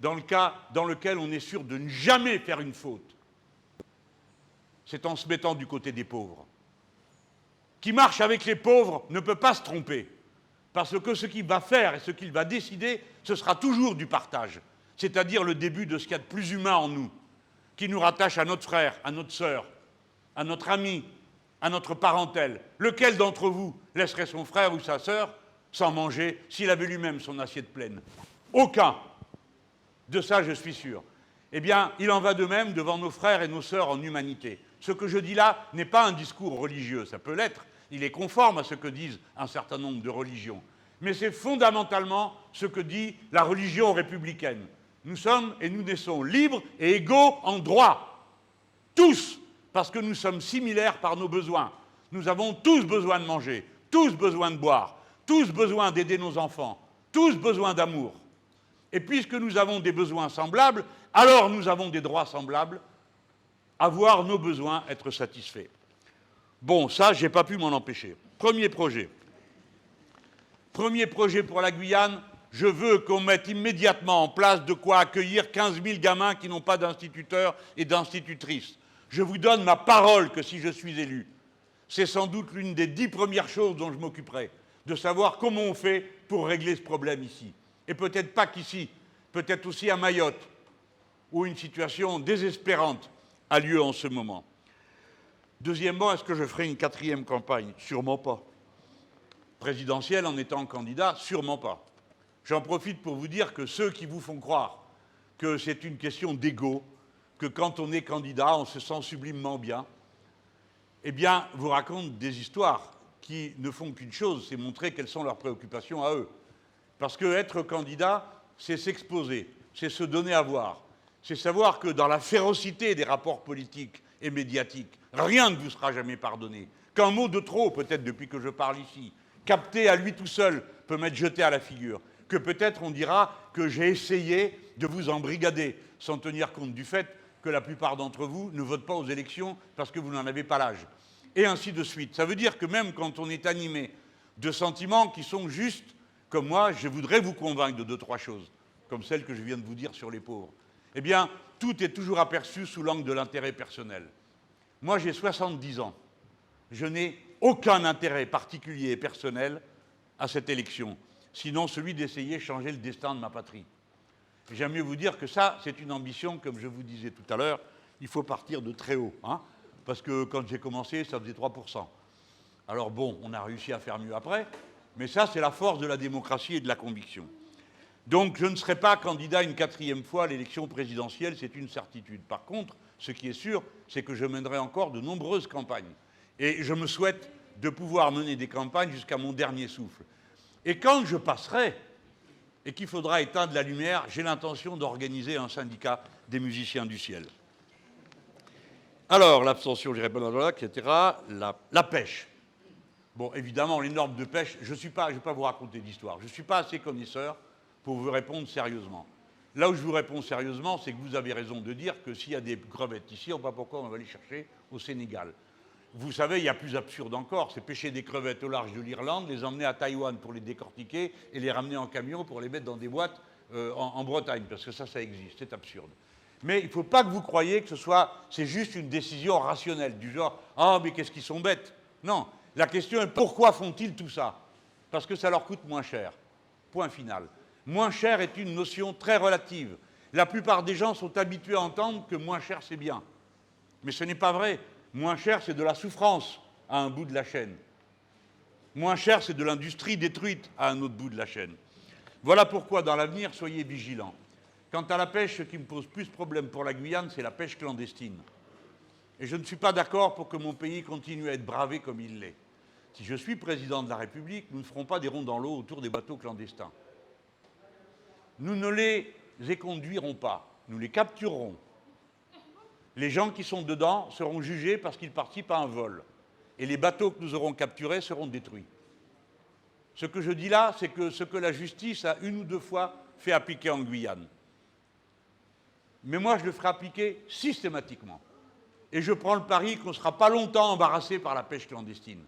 dans lequel on est sûr de ne jamais faire une faute. C'est en se mettant du côté des pauvres. Qui marche avec les pauvres ne peut pas se tromper. Parce que ce qu'il va faire et ce qu'il va décider, ce sera toujours du partage. C'est-à-dire le début de ce qu'il y a de plus humain en nous, qui nous rattache à notre frère, à notre sœur, à notre ami, à notre parentèle. Lequel d'entre vous laisserait son frère ou sa sœur sans manger s'il avait lui-même son assiette pleine? Aucun. De ça, je suis sûr. Eh bien, il en va de même devant nos frères et nos sœurs en humanité. Ce que je dis là n'est pas un discours religieux, ça peut l'être, il est conforme à ce que disent un certain nombre de religions. Mais c'est fondamentalement ce que dit la religion républicaine. Nous sommes et nous naissons libres et égaux en droit. Tous, parce que nous sommes similaires par nos besoins. Nous avons tous besoin de manger, tous besoin de boire, tous besoin d'aider nos enfants, tous besoin d'amour. Et puisque nous avons des besoins semblables, alors nous avons des droits semblables à voir nos besoins être satisfaits. Bon, ça, je n'ai pas pu m'en empêcher. Premier projet. Premier projet pour la Guyane, je veux qu'on mette immédiatement en place de quoi accueillir 15 000 gamins qui n'ont pas d'instituteurs et d'institutrices. Je vous donne ma parole que si je suis élu, c'est sans doute l'une des 10 premières choses dont je m'occuperai, de savoir comment on fait pour régler ce problème ici. Et peut-être pas qu'ici, peut-être aussi à Mayotte, où une situation désespérante a lieu en ce moment. Deuxièmement, est-ce que je ferai une 4e campagne? Sûrement pas. Présidentielle en étant candidat? Sûrement pas. J'en profite pour vous dire que ceux qui vous font croire que c'est une question d'ego, que quand on est candidat, on se sent sublimement bien, eh bien, vous racontent des histoires qui ne font qu'une chose, c'est montrer quelles sont leurs préoccupations à eux. Parce que être candidat, c'est s'exposer, c'est se donner à voir, c'est savoir que dans la férocité des rapports politiques et médiatiques, rien ne vous sera jamais pardonné, qu'un mot de trop, peut-être depuis que je parle ici, capté à lui tout seul, peut m'être jeté à la figure, que peut-être on dira que j'ai essayé de vous embrigader, sans tenir compte du fait que la plupart d'entre vous ne votent pas aux élections parce que vous n'en avez pas l'âge. Et ainsi de suite. Ça veut dire que même quand on est animé de sentiments qui sont justes, comme moi, je voudrais vous convaincre de 2-3 choses, comme celle que je viens de vous dire sur les pauvres. Eh bien, tout est toujours aperçu sous l'angle de l'intérêt personnel. Moi, j'ai 70 ans. Je n'ai aucun intérêt particulier et personnel à cette élection, sinon celui d'essayer de changer le destin de ma patrie. J'aime mieux vous dire que ça, c'est une ambition, comme je vous disais tout à l'heure, il faut partir de très haut. Hein. parce que quand j'ai commencé, ça faisait 3%. Alors bon, on a réussi à faire mieux après, mais ça, c'est la force de la démocratie et de la conviction. Donc, je ne serai pas candidat une 4e fois à l'élection présidentielle, c'est une certitude. Par contre, ce qui est sûr, c'est que je mènerai encore de nombreuses campagnes. Et je me souhaite de pouvoir mener des campagnes jusqu'à mon dernier souffle. Et quand je passerai, et qu'il faudra éteindre la lumière, j'ai l'intention d'organiser un syndicat des musiciens du ciel. Alors, l'abstention, je réponds, etc. La pêche. Bon, évidemment, les normes de pêche, je ne vais pas vous raconter d'histoire, je ne suis pas assez connaisseur pour vous répondre sérieusement. Là où je vous réponds sérieusement, c'est que vous avez raison de dire que s'il y a des crevettes ici, on ne voit pas pourquoi on va les chercher au Sénégal. Vous savez, il y a plus absurde encore, c'est pêcher des crevettes au large de l'Irlande, les emmener à Taïwan pour les décortiquer et les ramener en camion pour les mettre dans des boîtes en Bretagne, parce que ça existe, c'est absurde. Mais il ne faut pas que vous croyiez que c'est juste une décision rationnelle, du genre « Ah, mais qu'est-ce qu'ils sont bêtes !» Non, la question est pourquoi font-ils tout ça? Parce que ça leur coûte moins cher. Point final. Moins cher est une notion très relative. La plupart des gens sont habitués à entendre que moins cher, c'est bien. Mais ce n'est pas vrai. Moins cher, c'est de la souffrance à un bout de la chaîne. Moins cher, c'est de l'industrie détruite à un autre bout de la chaîne. Voilà pourquoi, dans l'avenir, soyez vigilants. Quant à la pêche, ce qui me pose plus de problème pour la Guyane, c'est la pêche clandestine. Et je ne suis pas d'accord pour que mon pays continue à être bravé comme il l'est. Si je suis président de la République, nous ne ferons pas des ronds dans l'eau autour des bateaux clandestins. Nous ne les éconduirons pas, nous les capturerons. Les gens qui sont dedans seront jugés parce qu'ils participent à un vol. Et les bateaux que nous aurons capturés seront détruits. Ce que je dis là, c'est que ce que la justice a une ou deux fois fait appliquer en Guyane. Mais moi, je le ferai appliquer systématiquement. Et je prends le pari qu'on ne sera pas longtemps embarrassé par la pêche clandestine.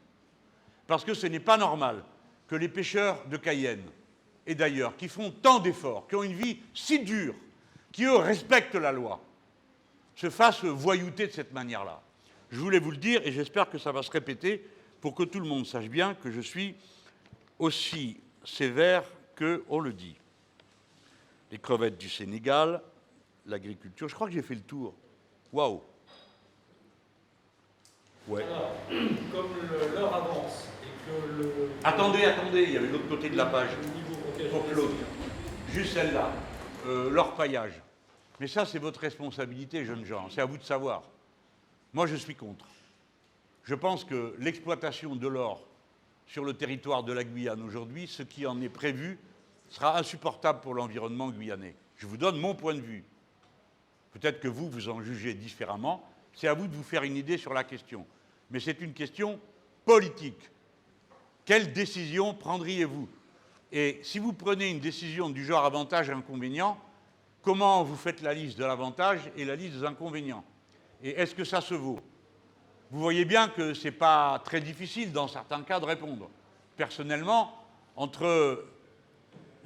Parce que ce n'est pas normal que les pêcheurs de Cayenne, et d'ailleurs, qui font tant d'efforts, qui ont une vie si dure, qui, eux, respectent la loi, se fassent voyouter de cette manière-là. Je voulais vous le dire, et j'espère que ça va se répéter, pour que tout le monde sache bien que je suis aussi sévère qu'on le dit. Les crevettes du Sénégal, l'agriculture, je crois que j'ai fait le tour. Waouh! Ouais. Alors, comme l'heure avance et que le... Attendez, il y avait l'autre côté de la page. Pour Claude. Juste celle-là. L'orpaillage. Mais ça, c'est votre responsabilité, jeunes gens. C'est à vous de savoir. Moi, je suis contre. Je pense que l'exploitation de l'or sur le territoire de la Guyane aujourd'hui, ce qui en est prévu, sera insupportable pour l'environnement guyanais. Je vous donne mon point de vue. Peut-être que vous en jugez différemment. C'est à vous de vous faire une idée sur la question. Mais c'est une question politique. Quelle décision prendriez-vous? Et si vous prenez une décision du genre avantage-inconvénient, comment vous faites la liste de l'avantage et la liste des inconvénients? Et est-ce que ça se vaut? Vous voyez bien que ce n'est pas très difficile dans certains cas de répondre. Personnellement, entre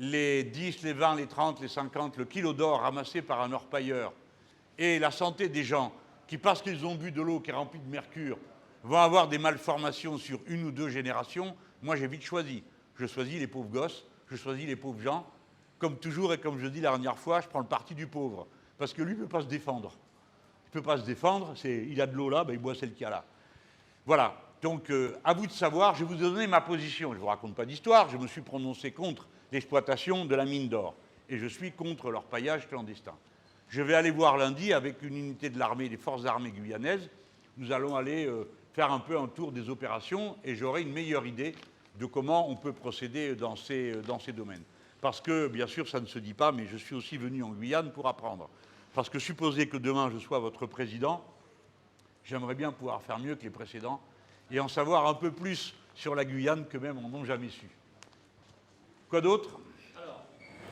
les 10, les 20, les 30, les 50, le kilo d'or ramassé par un orpailleur et la santé des gens qui, parce qu'ils ont bu de l'eau qui est remplie de mercure, vont avoir des malformations sur une ou deux générations, moi j'ai vite choisi. Je choisis les pauvres gosses, je choisis les pauvres gens. Comme toujours et comme je dis la dernière fois, je prends le parti du pauvre. Parce que lui ne peut pas se défendre. Il ne peut pas se défendre, il a de l'eau là, ben il boit celle qu'il y a là. Voilà, donc à vous de savoir, je vais vous donner ma position. Je ne vous raconte pas d'histoire, je me suis prononcé contre l'exploitation de la mine d'or. Et je suis contre l'orpaillage clandestin. Je vais aller voir lundi avec une unité de l'armée, des forces armées guyanaises. Nous allons aller faire un peu un tour des opérations et j'aurai une meilleure idée de comment on peut procéder dans ces domaines. Parce que, bien sûr, ça ne se dit pas, mais je suis aussi venu en Guyane pour apprendre. Parce que supposez que demain je sois votre président, j'aimerais bien pouvoir faire mieux que les précédents et en savoir un peu plus sur la Guyane qu'eux-mêmes en ont jamais su. Quoi d'autre?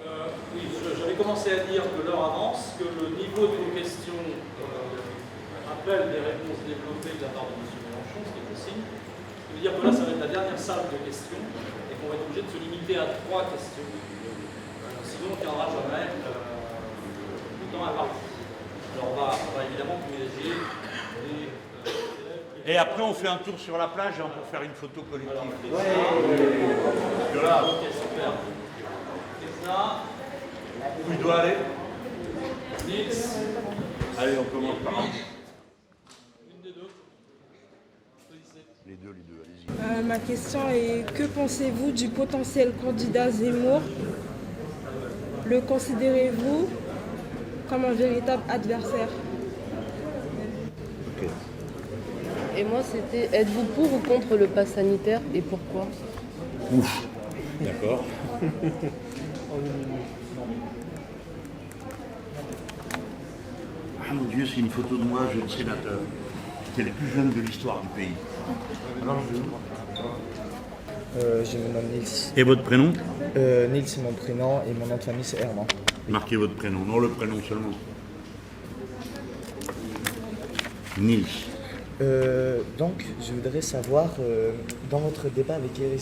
Alors, oui, j'avais commencé à dire que l'heure avance, que le niveau de vos questions appelle des réponses développées de la part de M. Mélenchon, ce qui est possible. Ça veut dire que là, ça va être la dernière salle de questions et qu'on va être obligé de se limiter à 3 questions. Sinon, on ne tiendra jamais tout le temps à partie. Alors, on va évidemment privilégier les... Et après, on fait un tour sur la plage pour faire une photo collective. Voilà, ouais. Là. Ok, super. Tesna. Où il doit aller? Nils. Allez, on commence par là. Une des deux. Ma question est, que pensez-vous du potentiel candidat Zemmour? Le considérez-vous comme un véritable adversaire? Et moi, c'était êtes-vous pour ou contre le pass sanitaire et pourquoi? Ouf. D'accord. Ah mon Dieu, c'est une photo de moi, jeune sénateur. J'étais le plus jeune de l'histoire du pays. Je me nomme Nils. Et votre prénom? Nils c'est mon prénom et mon nom de famille c'est Herman. Marquez votre prénom, non le prénom seulement. Nils. Donc, je voudrais savoir, dans votre débat avec Éric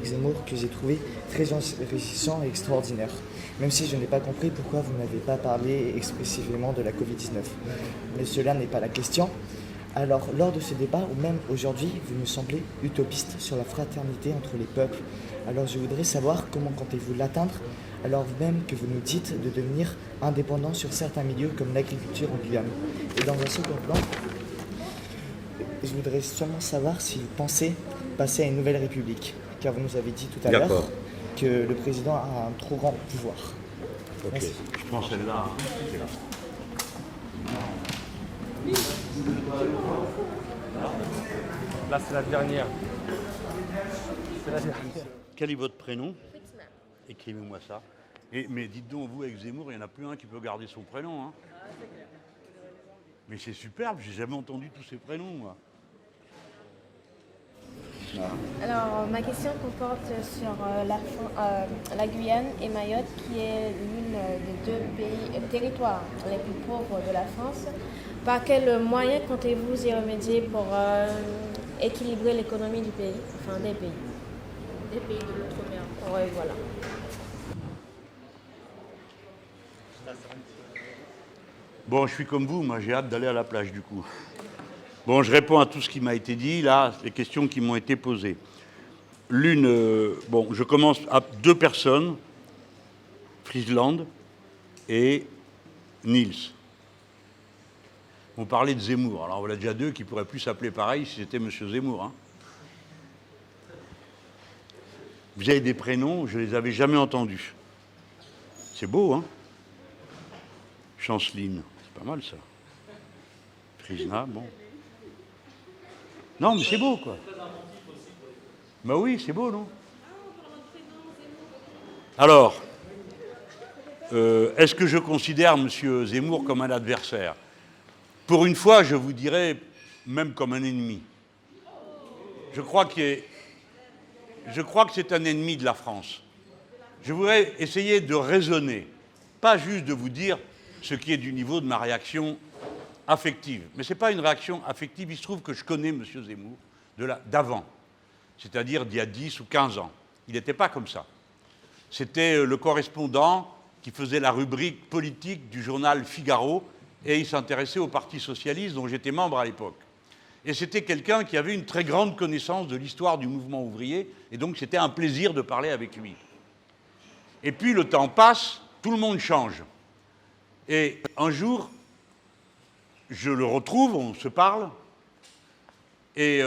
Zemmour, que j'ai trouvé très enrichissant et extraordinaire, même si je n'ai pas compris pourquoi vous n'avez pas parlé expressivement de la Covid-19. Mais cela n'est pas la question. Alors, lors de ce débat, ou même aujourd'hui, vous me semblez utopiste sur la fraternité entre les peuples. Alors, je voudrais savoir comment comptez-vous l'atteindre, alors même que vous nous dites de devenir indépendant sur certains milieux comme l'agriculture en Guyane. Et dans un second plan, je voudrais seulement savoir si vous pensez passer à une nouvelle république, car vous nous avez dit tout à l'heure que le président a un trop grand pouvoir. Ok, Merci. je prends celle-là. Là, c'est la dernière. Quel est votre prénom? Écrivez-moi ça. Mais dites donc, vous, avec Zemmour, il n'y en a plus un qui peut garder son prénom. Hein. Mais c'est superbe, j'ai jamais entendu tous ces prénoms, moi. Alors, ma question comporte sur la Guyane et Mayotte, qui est l'une des deux territoires les plus pauvres de la France. Par quels moyens comptez-vous y remédier pour équilibrer l'économie du pays, enfin des pays de l'outre-mer? Oui, voilà. Bon, je suis comme vous, moi j'ai hâte d'aller à la plage du coup. Bon, je réponds à tout ce qui m'a été dit, là, les questions qui m'ont été posées. L'une, bon, je commence à deux personnes, Friesland et Nils. On parlait de Zemmour, alors voilà déjà deux qui pourraient plus s'appeler pareil si c'était M. Zemmour. Hein. Vous avez des prénoms, je ne les avais jamais entendus. C'est beau, hein? Chanceline, c'est pas mal ça. Frisna, bon. Non, mais c'est beau, quoi. Bah oui, c'est beau, non? Alors, est-ce que je considère M. Zemmour comme un adversaire? Pour une fois, je vous dirais même comme un ennemi. Je crois que c'est un ennemi de la France. Je voudrais essayer de raisonner, pas juste de vous dire ce qui est du niveau de ma réaction affective. Mais ce n'est pas une réaction affective, il se trouve que je connais M. Zemmour d'avant, c'est-à-dire d'il y a 10 ou 15 ans. Il n'était pas comme ça. C'était le correspondant qui faisait la rubrique politique du journal Figaro et il s'intéressait au Parti socialiste dont j'étais membre à l'époque. Et c'était quelqu'un qui avait une très grande connaissance de l'histoire du mouvement ouvrier et donc c'était un plaisir de parler avec lui. Et puis le temps passe, tout le monde change. Et un jour, je le retrouve, on se parle, et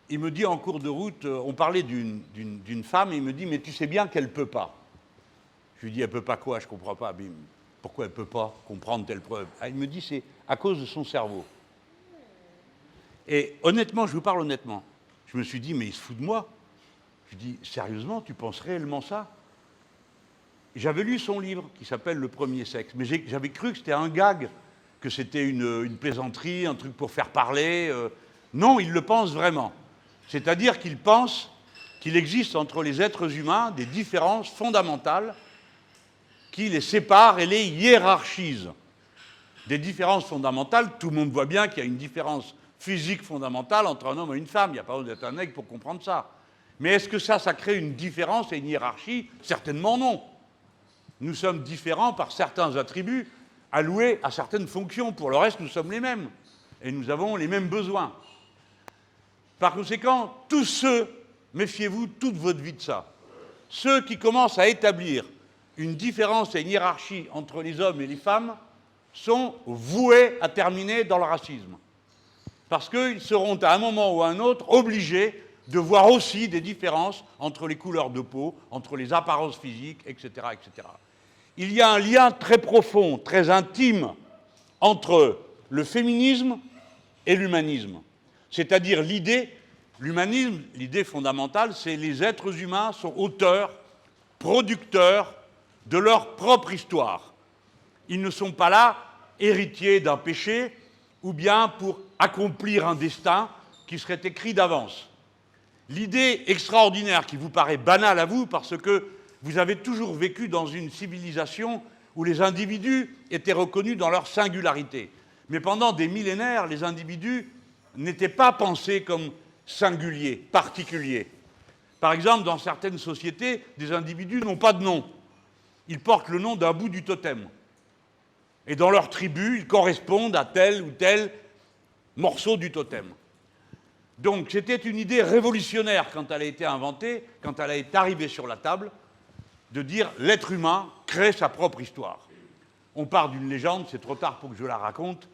il me dit en cours de route, on parlait d'une femme, et il me dit « mais tu sais bien qu'elle ne peut pas ». Je lui dis « elle ne peut pas quoi? Je ne comprends pas. Mais pourquoi elle ne peut pas comprendre telle preuve ?» Il me dit « c'est à cause de son cerveau ». Et honnêtement, je vous parle honnêtement, je me suis dit « mais il se fout de moi ». Je lui dis « sérieusement, tu penses réellement ça ?» J'avais lu son livre qui s'appelle « Le premier sexe », mais j'avais cru que c'était un gag, que c'était une plaisanterie, un truc pour faire parler. Non, il le pense vraiment. C'est-à-dire qu'il pense qu'il existe entre les êtres humains des différences fondamentales qui les séparent et les hiérarchisent. Des différences fondamentales, tout le monde voit bien qu'il y a une différence physique fondamentale entre un homme et une femme. Il n'y a pas besoin d'être un aigle pour comprendre ça. Mais est-ce que ça crée une différence et une hiérarchie? Certainement non. Nous sommes différents par certains attributs alloués à certaines fonctions. Pour le reste, nous sommes les mêmes. Et nous avons les mêmes besoins. Par conséquent, tous ceux, méfiez-vous toute votre vie de ça, ceux qui commencent à établir une différence et une hiérarchie entre les hommes et les femmes sont voués à terminer dans le racisme. parce qu'ils seront à un moment ou à un autre obligés de voir aussi des différences entre les couleurs de peau, entre les apparences physiques, etc., etc. Il y a un lien très profond, très intime entre le féminisme et l'humanisme. C'est-à-dire l'humanisme, l'idée fondamentale, c'est les êtres humains sont auteurs, producteurs de leur propre histoire. Ils ne sont pas là héritiers d'un péché ou bien pour accomplir un destin qui serait écrit d'avance. L'idée extraordinaire qui vous paraît banale à vous parce que vous avez toujours vécu dans une civilisation où les individus étaient reconnus dans leur singularité. Mais pendant des millénaires, les individus n'étaient pas pensés comme singuliers, particuliers. Par exemple, dans certaines sociétés, des individus n'ont pas de nom. Ils portent le nom d'un bout du totem. Et dans leur tribu, ils correspondent à tel ou tel morceau du totem. Donc c'était une idée révolutionnaire quand elle a été inventée, quand elle est arrivée sur la table, de dire l'être humain crée sa propre histoire. On part d'une légende, c'est trop tard pour que je la raconte,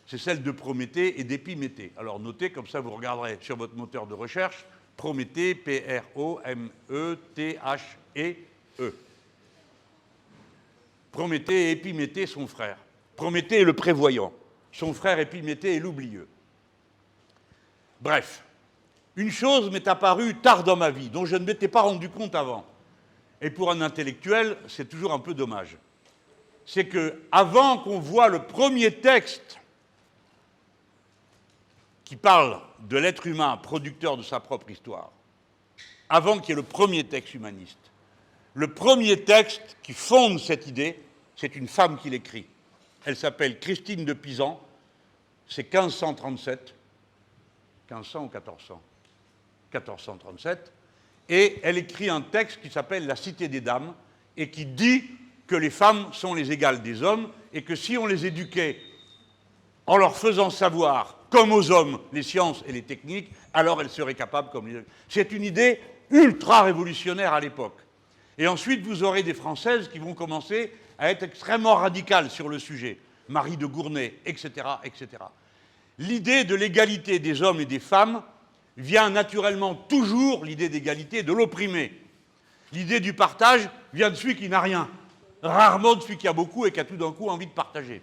c'est celle de Prométhée et d'Épiméthée. Alors notez, comme ça vous regarderez sur votre moteur de recherche, Prométhée, P-R-O-M-E-T-H-E-E. Prométhée et Épiméthée, son frère. Prométhée est le prévoyant, son frère Épiméthée est l'oublieux. Bref, une chose m'est apparue tard dans ma vie, dont je ne m'étais pas rendu compte avant. Et pour un intellectuel, c'est toujours un peu dommage. C'est qu'avant qu'on voit le premier texte qui parle de l'être humain producteur de sa propre histoire, avant qu'il y ait le premier texte humaniste, le premier texte qui fonde cette idée, c'est une femme qui l'écrit. Elle s'appelle Christine de Pisan, c'est 1537, 1500 ou 1400 1437, et elle écrit un texte qui s'appelle La Cité des Dames, et qui dit que les femmes sont les égales des hommes, et que si on les éduquait en leur faisant savoir, comme aux hommes, les sciences et les techniques, alors elles seraient capables comme les hommes. C'est une idée ultra révolutionnaire à l'époque. Et ensuite, vous aurez des Françaises qui vont commencer à être extrêmement radicales sur le sujet. Marie de Gournay, etc., etc. L'idée de l'égalité des hommes et des femmes vient naturellement toujours, l'idée d'égalité, de l'opprimé. L'idée du partage vient de celui qui n'a rien, rarement de celui qui a beaucoup et qui a tout d'un coup envie de partager.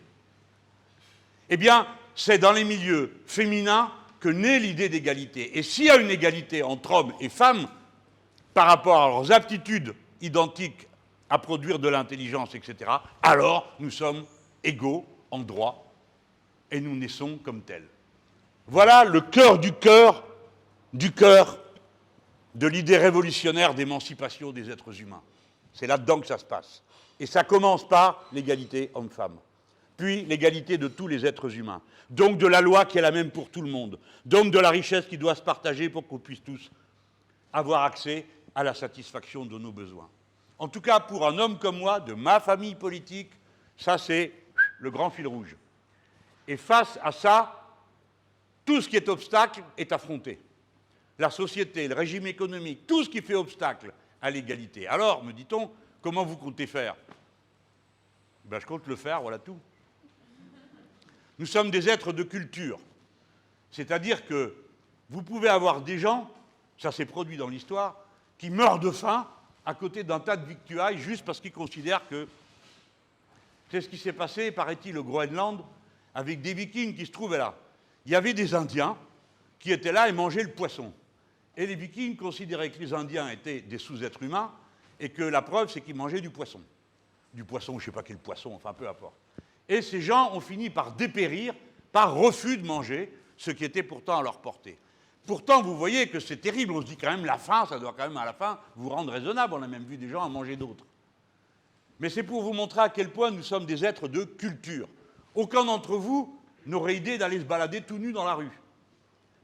Eh bien, c'est dans les milieux féminins que naît l'idée d'égalité. Et s'il y a une égalité entre hommes et femmes, par rapport à leurs aptitudes identiques à produire de l'intelligence, etc., alors nous sommes égaux en droit et nous naissons comme tels. Voilà le cœur de l'idée révolutionnaire d'émancipation des êtres humains. C'est là-dedans que ça se passe. Et ça commence par l'égalité homme-femme, puis l'égalité de tous les êtres humains, donc de la loi qui est la même pour tout le monde, donc de la richesse qui doit se partager pour qu'on puisse tous avoir accès à la satisfaction de nos besoins. En tout cas, pour un homme comme moi, de ma famille politique, ça c'est le grand fil rouge. Et face à ça, tout ce qui est obstacle est affronté. La société, le régime économique, tout ce qui fait obstacle à l'égalité. Alors, me dit-on, comment vous comptez faire? Ben, je compte le faire, voilà tout. Nous sommes des êtres de culture. C'est-à-dire que vous pouvez avoir des gens, ça s'est produit dans l'histoire, qui meurent de faim à côté d'un tas de victuailles juste parce qu'ils considèrent que... C'est ce qui s'est passé, paraît-il, au Groenland, avec des Vikings qui se trouvaient là. Il y avait des Indiens qui étaient là et mangeaient le poisson. Et les Vikings considéraient que les Indiens étaient des sous-êtres humains et que la preuve, c'est qu'ils mangeaient du poisson. Du poisson, je ne sais pas quel poisson, enfin peu importe. Et ces gens ont fini par dépérir, par refus de manger ce qui était pourtant à leur portée. Pourtant, vous voyez que c'est terrible, on se dit quand même la faim, ça doit quand même à la fin vous rendre raisonnable, on a même vu des gens en manger d'autres. Mais c'est pour vous montrer à quel point nous sommes des êtres de culture. Aucun d'entre vous n'aurait idée d'aller se balader tout nu dans la rue.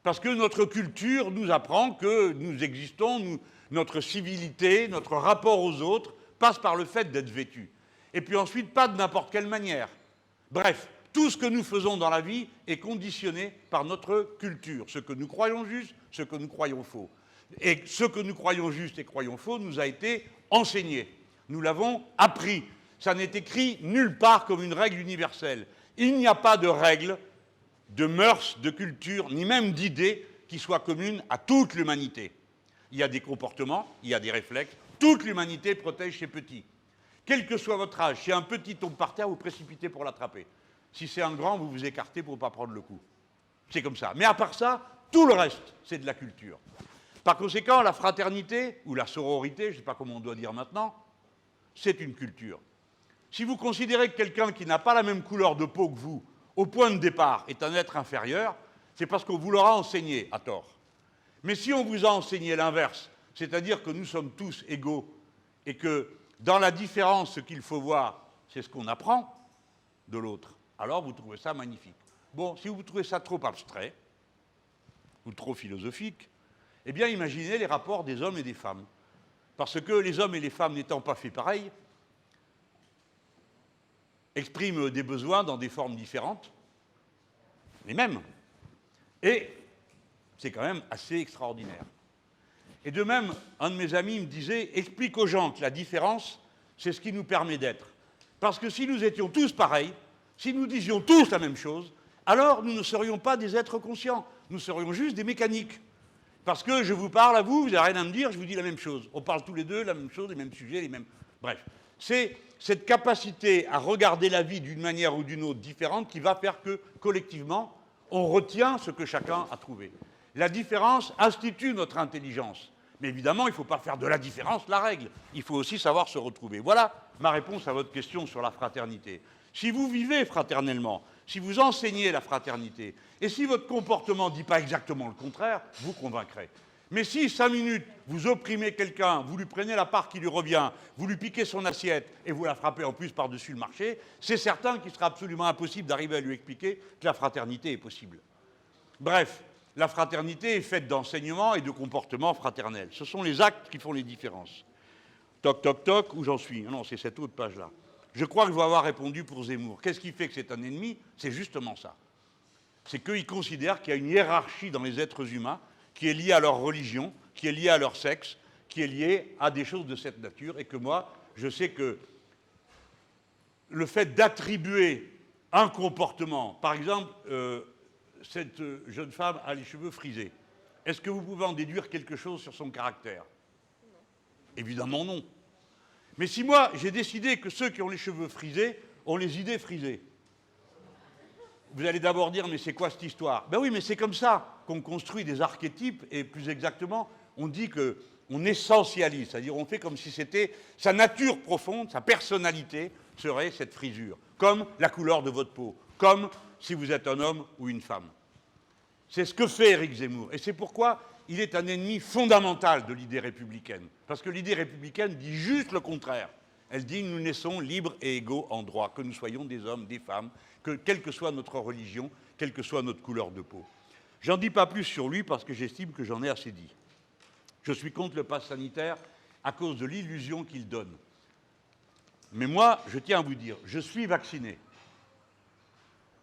Parce que notre culture nous apprend que nous existons, notre civilité, notre rapport aux autres passe par le fait d'être vêtus. Et puis ensuite, pas de n'importe quelle manière. Bref, tout ce que nous faisons dans la vie est conditionné par notre culture. Ce que nous croyons juste, ce que nous croyons faux. Et ce que nous croyons juste et croyons faux nous a été enseigné. Nous l'avons appris. Ça n'est écrit nulle part comme une règle universelle. Il n'y a pas de règle de mœurs, de culture, ni même d'idées qui soient communes à toute l'humanité. Il y a des comportements, il y a des réflexes. Toute l'humanité protège ses petits. Quel que soit votre âge, si un petit tombe par terre, vous précipitez pour l'attraper. Si c'est un grand, vous vous écartez pour ne pas prendre le coup. C'est comme ça. Mais à part ça, tout le reste, c'est de la culture. Par conséquent, la fraternité, ou la sororité, je ne sais pas comment on doit dire maintenant, c'est une culture. Si vous considérez que quelqu'un qui n'a pas la même couleur de peau que vous, au point de départ, est un être inférieur, c'est parce qu'on vous l'aura enseigné à tort. Mais si on vous a enseigné l'inverse, c'est-à-dire que nous sommes tous égaux, et que dans la différence, ce qu'il faut voir, c'est ce qu'on apprend de l'autre, alors vous trouvez ça magnifique. Bon, si vous trouvez ça trop abstrait, ou trop philosophique, eh bien imaginez les rapports des hommes et des femmes. Parce que les hommes et les femmes n'étant pas faits pareil, expriment des besoins dans des formes différentes, les mêmes. Et c'est quand même assez extraordinaire. Et de même, un de mes amis me disait « Explique aux gens que la différence, c'est ce qui nous permet d'être. Parce que si nous étions tous pareils, si nous disions tous la même chose, alors nous ne serions pas des êtres conscients, nous serions juste des mécaniques. Parce que je vous parle à vous, vous n'avez rien à me dire, je vous dis la même chose. On parle tous les deux la même chose, les mêmes sujets, les mêmes... Bref, c'est cette capacité à regarder la vie d'une manière ou d'une autre différente qui va faire que, collectivement, on retient ce que chacun a trouvé. La différence institue notre intelligence. Mais évidemment, il ne faut pas faire de la différence la règle. Il faut aussi savoir se retrouver. Voilà ma réponse à votre question sur la fraternité. Si vous vivez fraternellement, si vous enseignez la fraternité, et si votre comportement ne dit pas exactement le contraire, vous convaincrez. Mais si 5 minutes, vous opprimez quelqu'un, vous lui prenez la part qui lui revient, vous lui piquez son assiette et vous la frappez en plus par-dessus le marché, c'est certain qu'il sera absolument impossible d'arriver à lui expliquer que la fraternité est possible. Bref, la fraternité est faite d'enseignements et de comportements fraternels. Ce sont les actes qui font les différences. Toc, toc, toc, où j'en suis? Non, c'est cette autre page-là. Je crois que je vais avoir répondu pour Zemmour. Qu'est-ce qui fait que c'est un ennemi? C'est justement ça. C'est qu'il considère qu'il y a une hiérarchie dans les êtres humains qui est liée à leur religion, qui est liée à leur sexe, qui est liée à des choses de cette nature, et que moi, je sais que le fait d'attribuer un comportement, par exemple, cette jeune femme a les cheveux frisés, est-ce que vous pouvez en déduire quelque chose sur son caractère? Non. Évidemment non. Mais si moi, j'ai décidé que ceux qui ont les cheveux frisés ont les idées frisées, vous allez d'abord dire, mais c'est quoi cette histoire? Ben oui, mais c'est comme ça qu'on construit des archétypes, et plus exactement, on dit qu'on essentialise, c'est-à-dire on fait comme si c'était sa nature profonde, sa personnalité serait cette frisure, comme la couleur de votre peau, comme si vous êtes un homme ou une femme. C'est ce que fait Éric Zemmour, et c'est pourquoi il est un ennemi fondamental de l'idée républicaine. Parce que l'idée républicaine dit juste le contraire. Elle dit nous naissons libres et égaux en droit, que nous soyons des hommes, des femmes, que quelle que soit notre religion, quelle que soit notre couleur de peau. J'en dis pas plus sur lui parce que j'estime que j'en ai assez dit. Je suis contre le pass sanitaire à cause de l'illusion qu'il donne. Mais moi, je tiens à vous dire, je suis vacciné.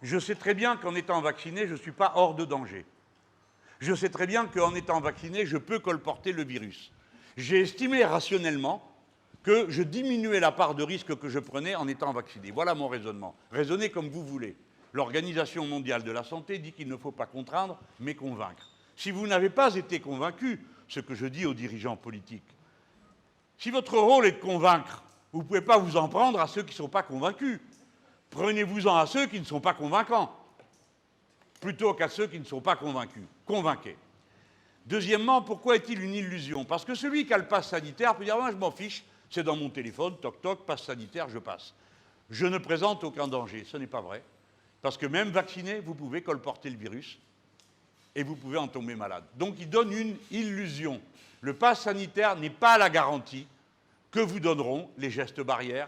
Je sais très bien qu'en étant vacciné, je ne suis pas hors de danger. Je sais très bien qu'en étant vacciné, je peux colporter le virus. J'ai estimé rationnellement que je diminuais la part de risque que je prenais en étant vacciné. Voilà mon raisonnement. Raisonnez comme vous voulez. L'Organisation mondiale de la santé dit qu'il ne faut pas contraindre, mais convaincre. Si vous n'avez pas été convaincu, ce que je dis aux dirigeants politiques, si votre rôle est de convaincre, vous ne pouvez pas vous en prendre à ceux qui ne sont pas convaincus. Prenez-vous-en à ceux qui ne sont pas convaincants, plutôt qu'à ceux qui ne sont pas convaincus. Convainquez. Deuxièmement, pourquoi est-il une illusion? Parce que celui qui a le pass sanitaire peut dire « moi je m'en fiche, c'est dans mon téléphone, toc toc, pass sanitaire, je passe. Je ne présente aucun danger. » Ce n'est pas vrai. Parce que même vacciné, vous pouvez colporter le virus et vous pouvez en tomber malade. Donc il donne une illusion. Le pass sanitaire n'est pas la garantie que vous donneront les gestes barrières,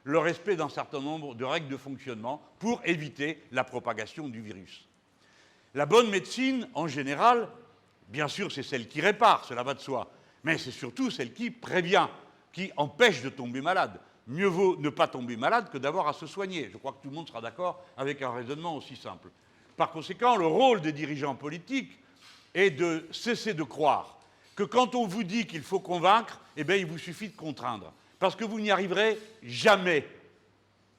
le respect d'un certain nombre de règles de fonctionnement pour éviter la propagation du virus. La bonne médecine, en général, bien sûr, c'est celle qui répare, cela va de soi, mais c'est surtout celle qui prévient, qui empêche de tomber malade. Mieux vaut ne pas tomber malade que d'avoir à se soigner. Je crois que tout le monde sera d'accord avec un raisonnement aussi simple. Par conséquent, le rôle des dirigeants politiques est de cesser de croire que quand on vous dit qu'il faut convaincre, eh bien, il vous suffit de contraindre. Parce que vous n'y arriverez jamais.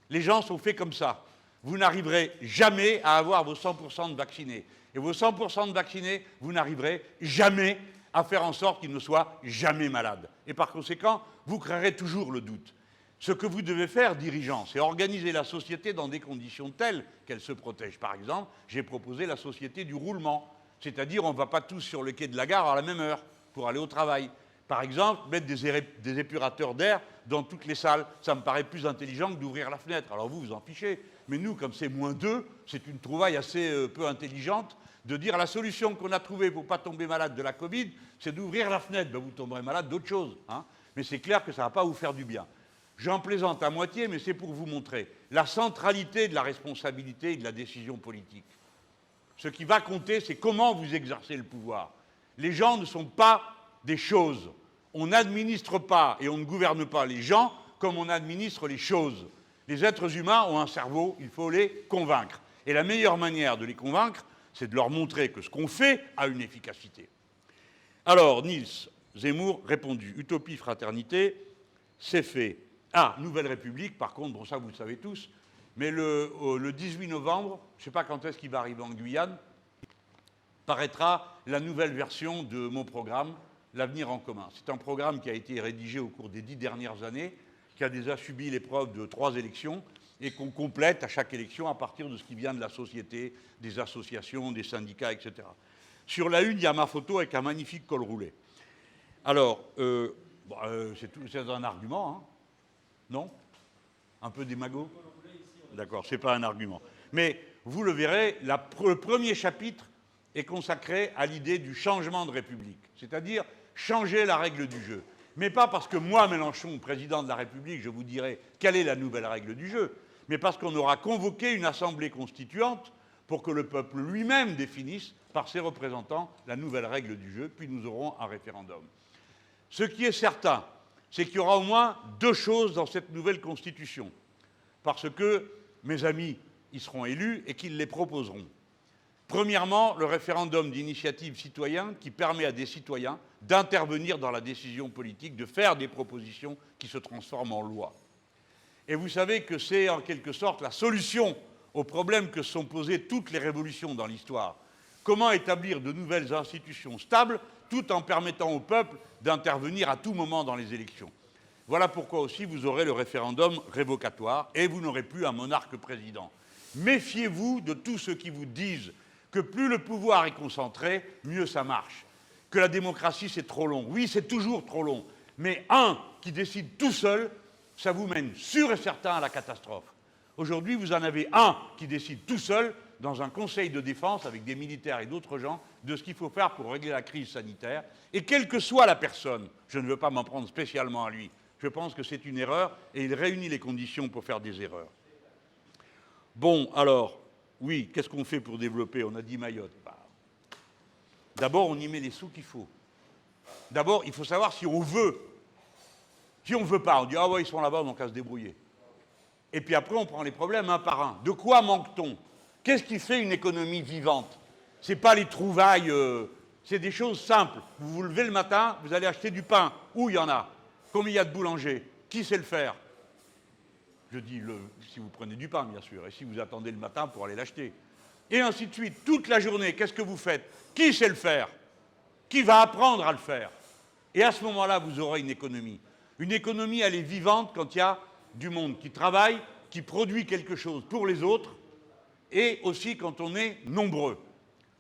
Les gens sont faits comme ça. vous n'arriverez jamais à avoir vos 100% de vaccinés. Et vos 100% de vaccinés, vous n'arriverez jamais à faire en sorte qu'ils ne soient jamais malades. Et par conséquent, vous créerez toujours le doute. Ce que vous devez faire, dirigeants, c'est organiser la société dans des conditions telles qu'elle se protège. Par exemple, j'ai proposé la société du roulement, c'est-à-dire on ne va pas tous sur le quai de la gare à la même heure pour aller au travail. Par exemple, mettre des épurateurs d'air dans toutes les salles, ça me paraît plus intelligent que d'ouvrir la fenêtre. Alors vous, vous en fichez, mais nous, comme c'est -2, c'est une trouvaille assez peu intelligente de dire la solution qu'on a trouvée pour ne pas tomber malade de la Covid, c'est d'ouvrir la fenêtre. Ben, vous tomberez malade d'autre chose, hein. Mais c'est clair que ça ne va pas vous faire du bien. J'en plaisante à moitié, mais c'est pour vous montrer la centralité de la responsabilité et de la décision politique. Ce qui va compter, c'est comment vous exercez le pouvoir. Les gens ne sont pas des choses. On n'administre pas et on ne gouverne pas les gens comme on administre les choses. Les êtres humains ont un cerveau, il faut les convaincre. Et la meilleure manière de les convaincre, c'est de leur montrer que ce qu'on fait a une efficacité. Alors, Niels Zemmour répondu, utopie, fraternité, c'est fait. Ah, Nouvelle République, par contre, bon ça vous le savez tous, mais le 18 novembre, je ne sais pas quand est-ce qu'il va arriver en Guyane, paraîtra la nouvelle version de mon programme, L'avenir en commun. C'est un programme qui a été rédigé au cours des 10 dernières années, qui a déjà subi l'épreuve de 3 élections et qu'on complète à chaque élection à partir de ce qui vient de la société, des associations, des syndicats, etc. Sur la une, il y a ma photo avec un magnifique col roulé. Alors, c'est un argument, hein? Non? Un peu démago? D'accord, ce n'est pas un argument. Mais vous le verrez, le premier chapitre est consacré à l'idée du changement de République, c'est-à-dire changer la règle du jeu. Mais pas parce que moi, Mélenchon, président de la République, je vous dirai quelle est la nouvelle règle du jeu, mais parce qu'on aura convoqué une assemblée constituante pour que le peuple lui-même définisse, par ses représentants, la nouvelle règle du jeu, puis nous aurons un référendum. Ce qui est certain, c'est qu'il y aura au moins 2 choses dans cette nouvelle Constitution, parce que mes amis y seront élus et qu'ils les proposeront. Premièrement, le référendum d'initiative citoyenne qui permet à des citoyens d'intervenir dans la décision politique, de faire des propositions qui se transforment en loi. Et vous savez que c'est en quelque sorte la solution aux problèmes que se sont posés toutes les révolutions dans l'histoire. Comment établir de nouvelles institutions stables tout en permettant au peuple d'intervenir à tout moment dans les élections. Voilà pourquoi aussi vous aurez le référendum révocatoire et vous n'aurez plus un monarque président. Méfiez-vous de tous ceux qui vous disent que plus le pouvoir est concentré, mieux ça marche. Que la démocratie, c'est trop long. Oui, c'est toujours trop long. Mais un qui décide tout seul, ça vous mène sûr et certain à la catastrophe. Aujourd'hui, vous en avez un qui décide tout seul dans un conseil de défense avec des militaires et d'autres gens de ce qu'il faut faire pour régler la crise sanitaire. Et quelle que soit la personne, je ne veux pas m'en prendre spécialement à lui, je pense que c'est une erreur et il réunit les conditions pour faire des erreurs. Bon, alors, oui, qu'est-ce qu'on fait pour développer? On a dit Mayotte. D'abord, on y met les sous qu'il faut. D'abord, il faut savoir si on veut. Si on ne veut pas, on dit « Ah ouais, ils sont là-bas, donc à se débrouiller ». Et puis après, on prend les problèmes un par un. De quoi manque-t-on? Qu'est-ce qui fait une économie vivante? Ce n'est pas les trouvailles, c'est des choses simples. Vous vous levez le matin, vous allez acheter du pain. Où il y en a? Combien il y a de boulangers? Qui sait le faire? Je dis si vous prenez du pain, bien sûr, et si vous attendez le matin pour aller l'acheter. Et ainsi de suite. Toute la journée, qu'est-ce que vous faites? Qui sait le faire? Qui va apprendre à le faire? Et à ce moment-là, vous aurez une économie. Une économie, elle est vivante quand il y a du monde qui travaille, qui produit quelque chose pour les autres, et aussi quand on est nombreux.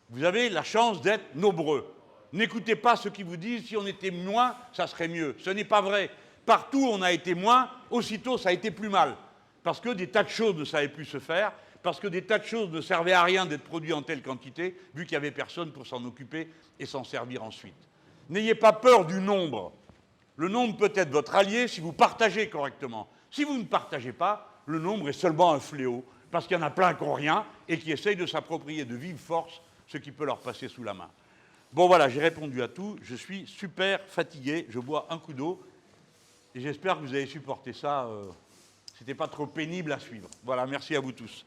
Vous avez la chance d'être nombreux. N'écoutez pas ceux qui vous disent « si on était moins, ça serait mieux ». Ce n'est pas vrai. Partout où on a été moins, aussitôt ça a été plus mal. Parce que des tas de choses ne savaient plus se faire, parce que des tas de choses ne servaient à rien d'être produites en telle quantité, vu qu'il n'y avait personne pour s'en occuper et s'en servir ensuite. N'ayez pas peur du nombre. Le nombre peut être votre allié si vous partagez correctement. Si vous ne partagez pas, le nombre est seulement un fléau, parce qu'il y en a plein qui n'ont rien et qui essayent de s'approprier de vive force ce qui peut leur passer sous la main. Bon voilà, j'ai répondu à tout, je suis super fatigué, je bois un coup d'eau, et j'espère que vous avez supporté ça, c'était pas trop pénible à suivre. Voilà, merci à vous tous.